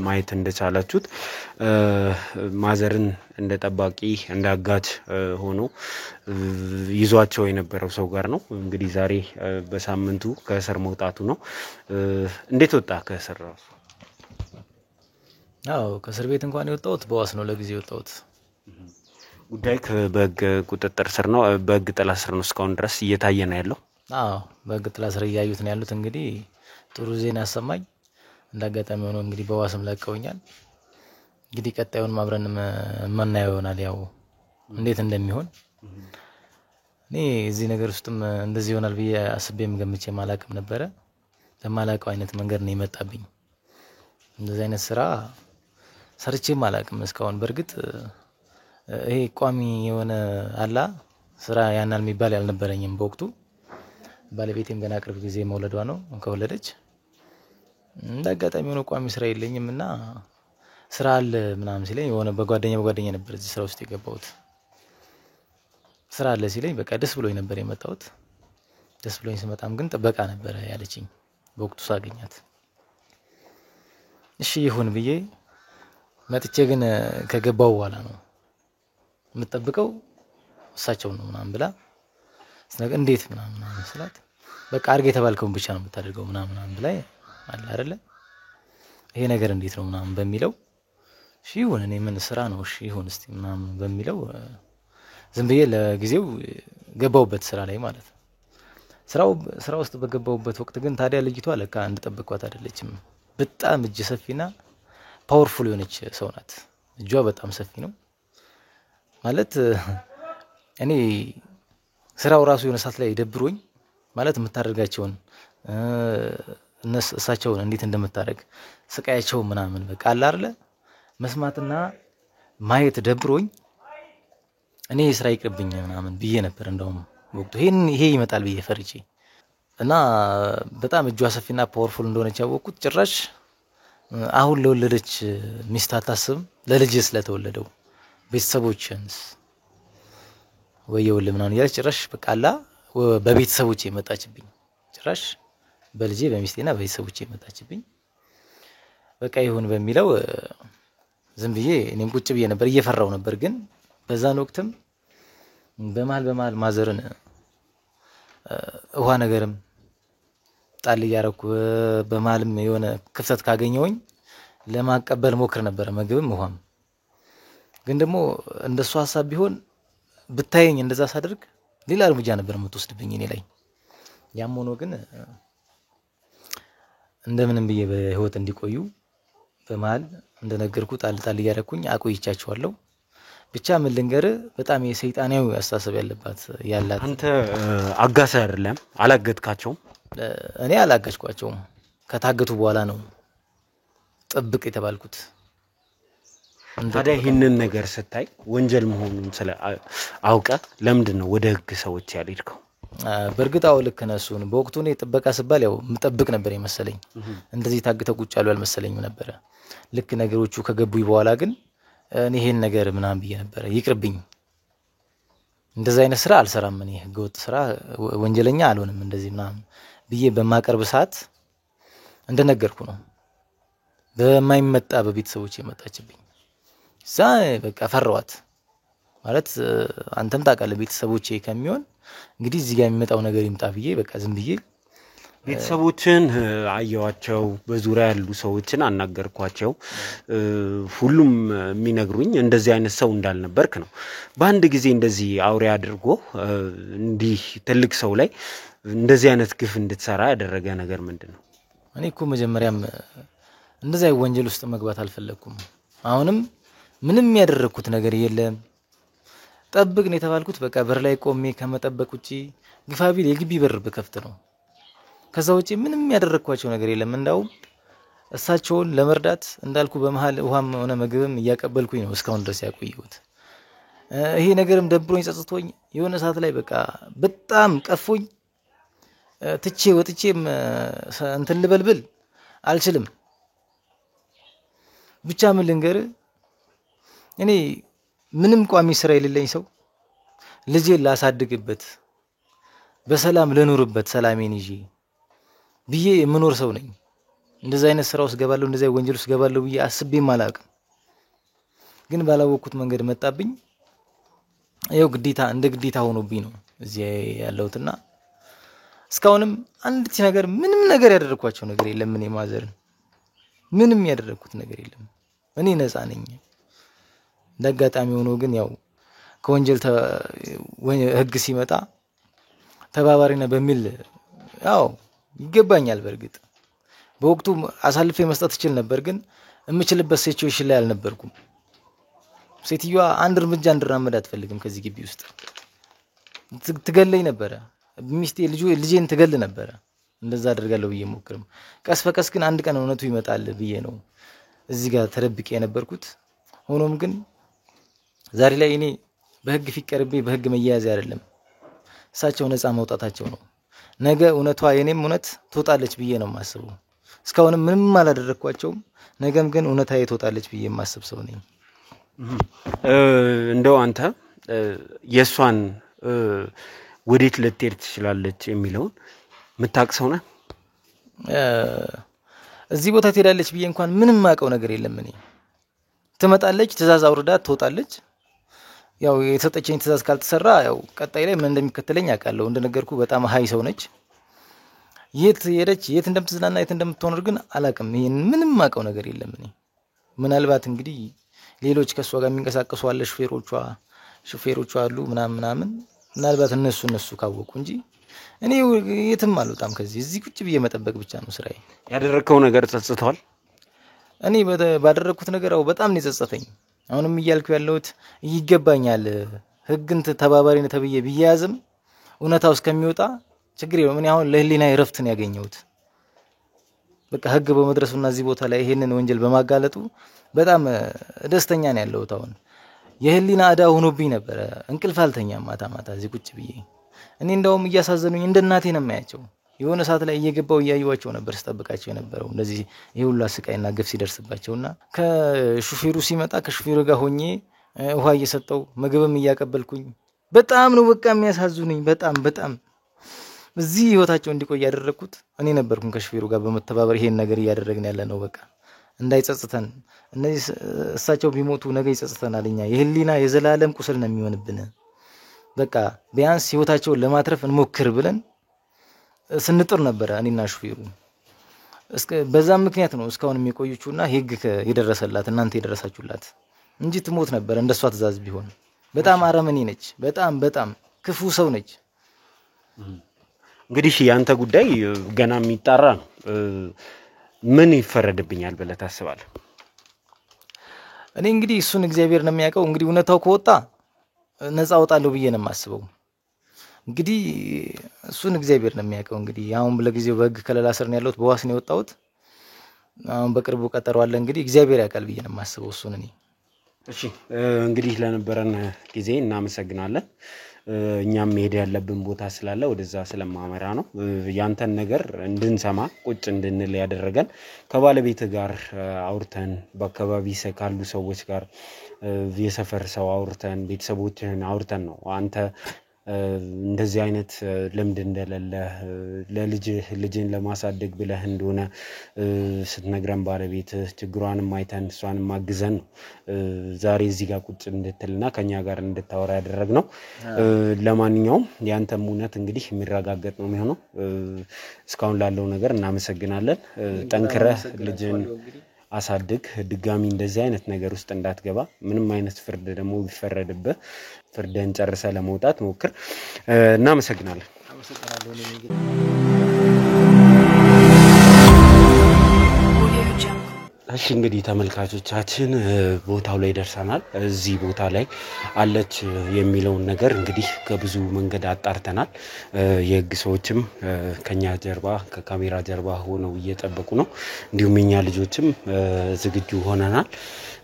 ማየት እንደቻላችሁት ማዘርን እንደ ጠባቂ እንደ አጋች ሆኖ ይዟቸው የነበረው ሰው ጋር ነው። እንግዲህ ዛሬ በሳምንቱ ከእስር መውጣቱ ነው። እንዴት ወጣ ከእስር ራሱ? አዎ ከእስር ቤት እንኳን የወጣሁት በዋስ ነው ለጊዜ የወጣሁት። ጉዳይ በህግ ቁጥጥር ስር ነው፣ በህግ ጥላ ስር ነው እስካሁን ድረስ እየታየ ነው ያለው። አዎ በህግ ጥላ ስር እያዩት ነው ያሉት። እንግዲህ ጥሩ ዜና ያሰማኝ እንዳጋጣሚ ሆኖ እንግዲህ በዋስም ለቀውኛል። እንግዲህ ቀጣዩን ማብረን ማናየው ይሆናል ያው እንዴት እንደሚሆን። እኔ እዚህ ነገር ውስጥም እንደዚህ ይሆናል ብዬ አስቤም ገምቼ ማላቅም ነበረ። በማላቀው አይነት መንገድ ነው የመጣብኝ። እንደዚህ አይነት ስራ ሰርቼ ማላቅም እስካሁን። በርግጥ ይሄ ቋሚ የሆነ አላ ስራ ያናል የሚባል ያልነበረኝም በወቅቱ። ባለቤቴም ገና ቅርብ ጊዜ መውለዷ ነው ከወለደች። እንዳጋጣሚ ሆኖ ቋሚ ስራ የለኝምና ስራ አለ ምናምን ሲለኝ የሆነ በጓደኛ ነበር እዚህ ስራ ውስጥ የገባሁት። ስራ አለ ሲለኝ በቃ ደስ ብሎኝ ነበር የመጣሁት። ደስ ብሎኝ ስመጣም ግን ጥበቃ ነበር ያለችኝ በወቅቱ ሳገኛት። እሺ ይሁን ብዬ መጥቼ ግን ከገባው በኋላ ነው የምጠብቀው እሳቸው ነው ምናምን ብላ ስለዚህ እንዴት ምናምን ስላት በቃ አርገ የተባልከውን ብቻ ነው የምታደርገው ምናምን ብላ አለ አይደለ ይሄ ነገር እንዴት ነው ምናምን በሚለው እሺ ይሁን እኔ ምን ስራ ነው እሺ ይሁን እስቲ ምናምን በሚለው ዝም ብዬ ለጊዜው ገባውበት ስራ ላይ ማለት ነው። ስራ ውስጥ በገባውበት ወቅት ግን ታዲያ ልጅቷ ለካ እንደጠበቅኳት አይደለችም። በጣም እጅ ሰፊና ፓወርፉል የሆነች ሰው ናት። እጇ በጣም ሰፊ ነው ማለት እኔ ስራው ራሱ የሆነ ሰዓት ላይ ደብሮኝ ማለት የምታደርጋቸውን እሳቸውን እንዴት እንደምታደርግ ስቃያቸው ምናምን በቃ አለ አይደለ መስማትና ማየት ደብሮኝ እኔ ስራ ይቅርብኝ ምናምን ብዬ ነበር። እንደውም ወቅቱ ይሄ ይመጣል ብዬ ፈርቼ እና በጣም እጇ ሰፊና ፓወርፉል እንደሆነች ያወቅኩት ጭራሽ አሁን ለወለደች ሚስት አታስብም ለልጅ ስለተወለደው ቤተሰቦችንስ ወየውል ምናምን ያለች ጭራሽ በቃ አላ በቤተሰቦቼ መጣችብኝ። ጭራሽ በልጄ በሚስቴና በቤተሰቦቼ መጣችብኝ። በቃ ይሁን በሚለው ዝም ብዬ እኔም ቁጭ ብዬ ነበር እየፈራው ነበር። ግን በዛን ወቅትም በመሃል ማዘርን ውሃ ነገርም ጣል ያረኩ በመሃልም የሆነ ክፍተት ካገኘውኝ ለማቀበል ሞክር ነበር ምግብም ውሃም። ግን ደግሞ እንደሱ ሐሳብ ቢሆን ብታየኝ እንደዛ ሳደርግ ሌላ እርምጃ ነበር የምትወስድብኝ እኔ ላይ። ያም ሆኖ ግን እንደምንም ብዬ በህይወት እንዲቆዩ በመሃል እንደነገርኩ ጣል ያረኩኝ አቆይቻቸዋለሁ። ብቻ ምን ልንገር በጣም የሰይጣናዊ አስተሳሰብ ያላት አንተ አጋሳ አይደለም አላገጥካቸውም? እኔ አላጋጭኳቸውም። ከታገቱ በኋላ ነው ጥብቅ የተባልኩት። ታዲያ ይህንን ነገር ስታይ ወንጀል መሆኑን ስለ አውቀ ለምንድን ነው ወደ ህግ ሰዎች ያልሄድከው? በርግጥ አው ልክ ነሱን በወቅቱ እኔ ጥበቃ ሲባል ያው ምጠብቅ ነበር የመሰለኝ። እንደዚህ ታግተው ቁጭ ያሉ አልመሰለኝም ነበር። ልክ ነገሮቹ ከገቡኝ በኋላ ግን እኔ ይሄን ነገር ምናምን ብዬ ነበር ይቅርብኝ፣ እንደዛ አይነት ስራ አልሰራም፣ እኔ ህገወጥ ስራ ወንጀለኛ አልሆንም እንደዚህ ምናምን ብዬ በማቀርብ ሰዓት እንደነገርኩ ነው በማይመጣ በቤተሰቦቼ መጣችብኝ። በቃ ፈራዋት ማለት አንተም ታውቃለህ ቤተሰቦቼ ከሚሆን እንግዲህ እዚህ ጋር የሚመጣው ነገር ይምጣ ብዬ በቃ ዝም ብዬ ቤተሰቦችን አየዋቸው፣ በዙሪያ ያሉ ሰዎችን አናገርኳቸው። ሁሉም የሚነግሩኝ እንደዚህ አይነት ሰው እንዳልነበርክ ነው። በአንድ ጊዜ እንደዚህ አውሬ አድርጎ እንዲህ ትልቅ ሰው ላይ እንደዚህ አይነት ግፍ እንድትሰራ ያደረገ ነገር ምንድነው? እኔ እኮ መጀመሪያም እንደዚህ አይነት ወንጀል ውስጥ መግባት አልፈለኩም። አሁንም ምንም ያደረኩት ነገር የለም። ጠብቅ ነው የተባልኩት። በቃ በር ላይ ቆሜ ከመጠበቅ ውጪ ግፋቢል የግቢ በር በከፍት ነው። ከዛ ውጪ ምንም ያደረኳቸው ነገር የለም። እንዳውም እሳቸውን ለመርዳት እንዳልኩ በመሃል ውሃም ሆነ ምግብም እያቀበልኩኝ ነው እስካሁን ድረስ ያቆየሁት። ይሄ ነገርም ደብሮኝ ጸጽቶኝ የሆነ ሰዓት ላይ በቃ በጣም ቀፎኝ ትቼ ወጥቼም እንትን ልበልብል አልችልም። ብቻ ምን ልንገር እኔ ምንም ቋሚ ስራ የሌለኝ ሰው ልጄን ላሳድግበት በሰላም ልኖርበት ሰላሜን ይዤ ብዬ የምኖር ሰው ነኝ። እንደዛ አይነት ስራ ውስጥ ገባለሁ እንደዛ ወንጀል ውስጥ ገባለሁ ብዬ አስቤም አላውቅም። ግን ባላወቅኩት መንገድ መጣብኝ። ያው ግዴታ እንደ ግዴታ ሆኖብኝ ነው እዚህ ያለሁትና እስካሁንም አንዲት ነገር ምንም ነገር ያደረኳቸው ነገር የለም። እኔ ማዘርን ምንም ያደረኩት ነገር የለም። እኔ ነፃ ነኝ። እንዳጋጣሚ ሆኖ ግን ያው ከወንጀል ህግ ሲመጣ ተባባሪና በሚል ያው ይገባኛል። በርግጥ በወቅቱ አሳልፌ መስጠት እችል ነበር፣ ግን የምችልበት ሲቹዌሽን ላይ አልነበርኩም። ሴትዮዋ አንድ እርምጃ እንድራመድ አትፈልግም። ከዚህ ግቢ ውስጥ ትገለኝ ነበር። ሚስቴ ልጄን ትገል ነበር። እንደዛ አደርጋለሁ ብዬ ሞክርም ቀስ በቀስ ግን አንድ ቀን እውነቱ ይመጣል ብዬ ነው እዚህ ጋር ተደብቄ የነበርኩት። ሆኖም ግን ዛሬ ላይ እኔ በህግ ፊት ቀርቤ በህግ መያያዝ አይደለም እሳቸው ነፃ መውጣታቸው ነው። ነገ እውነቷ የኔም እውነት ትወጣለች ብዬ ነው የማስበው። እስካሁንም ምንም አላደረኳቸውም። ነገም ግን እውነታዬ ትወጣለች ብዬ የማስብ ሰው ነኝ። እንደው አንተ የሷን ወዴት ልትሄድ ትችላለች የሚለውን የምታውቅ ነህ? እዚህ ቦታ ትሄዳለች ብዬ እንኳን ምንም ማቀው ነገር የለም። እኔ ትመጣለች፣ ትእዛዝ አውርዳ ትወጣለች። ያው የተሰጠችኝ ትእዛዝ ካልተሰራ ያው ቀጣይ ላይ ምን እንደሚከተለኝ አውቃለሁ። እንደነገርኩ በጣም ሀይ ሰው ነች። የት ሄደች የት እንደምትዝናና የት እንደምትሆን ግን አላውቅም። ይሄን ምንም ማቀው ነገር የለም። እኔ ምናልባት እንግዲህ ሌሎች ከሷ ጋር የሚንቀሳቀሱ አለ ሹፌሮቿ አሉ ምናምን ምናልባት እነሱ ካወቁ እንጂ እኔ የትም አልወጣም። ከዚህ እዚህ ቁጭ ብዬ መጠበቅ ብቻ ነው ስራዬ። ያደረከው ነገር ጸጽቷል? እኔ ባደረኩት ነገር በጣም ነው የጸጸተኝ። አሁንም እያልኩ ያለሁት ይገባኛል ህግን ተባባሪነ ተብዬ ቢያዝም እውነታው እስከሚወጣ ችግር የለም። እኔ አሁን ለህሊና እረፍት ነው ያገኘሁት። በቃ ህግ በመድረሱና እዚህ ቦታ ላይ ይሄንን ወንጀል በማጋለጡ በጣም ደስተኛ ነኝ ያለሁት። አሁን የህሊና አዳ ሆኖብኝ ነበር። እንቅልፍ አልተኛም ማታ እዚህ ቁጭ ብዬ። እኔ እንደውም እያሳዘኑኝ እንደ እናቴ ነው የማያቸው። የሆነ ሰዓት ላይ እየገባው እያዩዋቸው ነበር ስጠብቃቸው የነበረው እንደዚህ ይሁላ ስቃይና ግፍ ሲደርስባቸውና ከሹፌሩ ሲመጣ ከሹፌሩ ጋር ሆኜ ውሃ እየሰጠው ምግብም እያቀበልኩኝ በጣም ነው በቃ የሚያሳዝኑኝ። በጣም እዚህ ህይወታቸው እንዲቆይ ያደረኩት እኔ ነበርኩኝ ከሹፌሩ ጋር በመተባበር ይሄን ነገር እያደረግን ያለ ነው። በቃ እንዳይጸጽተን እነዚህ እሳቸው ቢሞቱ ነገ ይጸጽተናል። እኛ የህሊና የዘላለም ቁስል ነው የሚሆንብን። በቃ ቢያንስ ህይወታቸውን ለማትረፍ እንሞክር ብለን ስንጥር ነበር እኔና ሹፌሩ። በዛም ምክንያት ነው እስካሁን የሚቆዩቹና ህግ የደረሰላት እናንተ የደረሳችሁላት እንጂ ትሞት ነበር እንደሷ ትእዛዝ ቢሆን። በጣም አረመኔ ነች። በጣም ክፉ ሰው ነች። እንግዲህ ያንተ ጉዳይ ገና የሚጣራ ነው። ምን ይፈረድብኛል ብለህ ታስባለህ? እኔ እንግዲህ እሱን እግዚአብሔር ነው የሚያውቀው። እንግዲህ እውነታው ከወጣ ነፃ አወጣለሁ ብዬ ነው የማስበው። እንግዲህ እሱን እግዚአብሔር ነው የሚያውቀው። እንግዲህ አሁን ለጊዜው በህግ ከለላ ስር ነው ያለሁት። በዋስ ነው የወጣሁት። አሁን በቅርቡ ቀጠሮ አለ። እንግዲህ እግዚአብሔር ያውቃል ብዬ ነው የማስበው እሱን። እኔ እሺ እንግዲህ ለነበረን ጊዜ እናመሰግናለን። እኛም መሄድ ያለብን ቦታ ስላለ ወደዛ ስለማመራ ነው ያንተን ነገር እንድንሰማ ቁጭ እንድንል ያደረገን። ከባለቤት ጋር አውርተን በአካባቢ ካሉ ሰዎች ጋር የሰፈር ሰው አውርተን ቤተሰቦችን አውርተን ነው አንተ እንደዚህ አይነት ልምድ እንደሌለ ልጅን ለማሳደግ ብለህ እንደሆነ ስትነግረን ባለቤት ችግሯንም አይተን እሷንም አግዘን ነው ዛሬ እዚህ ጋር ቁጭ እንድትልና ከኛ ጋር እንድታወራ ያደረግነው። ለማንኛውም ያንተም እውነት እንግዲህ የሚረጋገጥ ነው የሚሆነው። እስካሁን ላለው ነገር እናመሰግናለን። ጠንክረህ ልጅን አሳድግ። ድጋሚ እንደዚህ አይነት ነገር ውስጥ እንዳትገባ። ምንም አይነት ፍርድ ደግሞ ቢፈረድብህ ፍርድን ጨርሰህ ለመውጣት ሞክር። እናመሰግናለን። እሺ እንግዲህ ተመልካቾቻችን ቦታው ላይ ደርሰናል። እዚህ ቦታ ላይ አለች የሚለውን ነገር እንግዲህ ከብዙ መንገድ አጣርተናል። የህግ ሰዎችም ከኛ ጀርባ ከካሜራ ጀርባ ሆነው እየጠበቁ ነው። እንዲሁም እኛ ልጆችም ዝግጁ ሆነናል።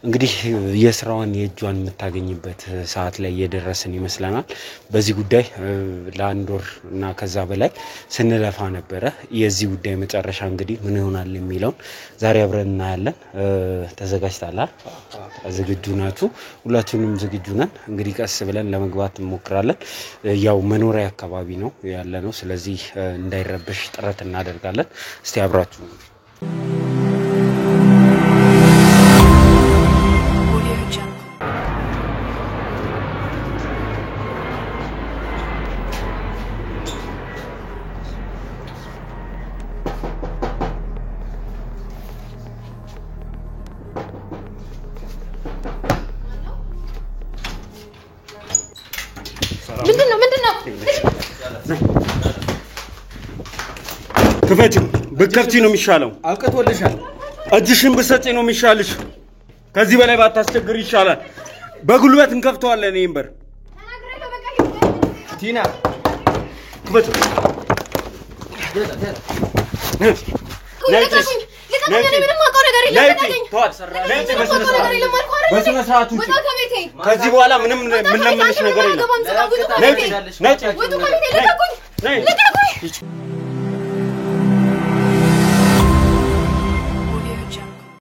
እንግዲህ የስራዋን የእጇን የምታገኝበት ሰዓት ላይ እየደረስን ይመስለናል። በዚህ ጉዳይ ለአንድ ወር እና ከዛ በላይ ስንለፋ ነበረ። የዚህ ጉዳይ መጨረሻ እንግዲህ ምን ይሆናል የሚለው ዛሬ አብረን እናያለን። ተዘጋጅታላል? ዝግጁ ናችሁ? ሁላችሁንም ዝግጁ ነን። እንግዲህ ቀስ ብለን ለመግባት እንሞክራለን። ያው መኖሪያ አካባቢ ነው ያለነው፣ ስለዚህ እንዳይረበሽ ጥረት እናደርጋለን። እስቲ አብራችሁ ምንድነው ክፈችው። ብከፍቺ ነው የሚሻለው። አውቀቶልሻል። እጅሽን ብሰጪ ነው የሚሻልሽ። ከዚህ በላይ ባታስቸግር ይሻላል። በጉልበት እንከፍተዋለን ይሄን በር። ቲና ክፈችው። ከዚህ በኋላ ምንም ምን ለምንሽ ነገር የለም።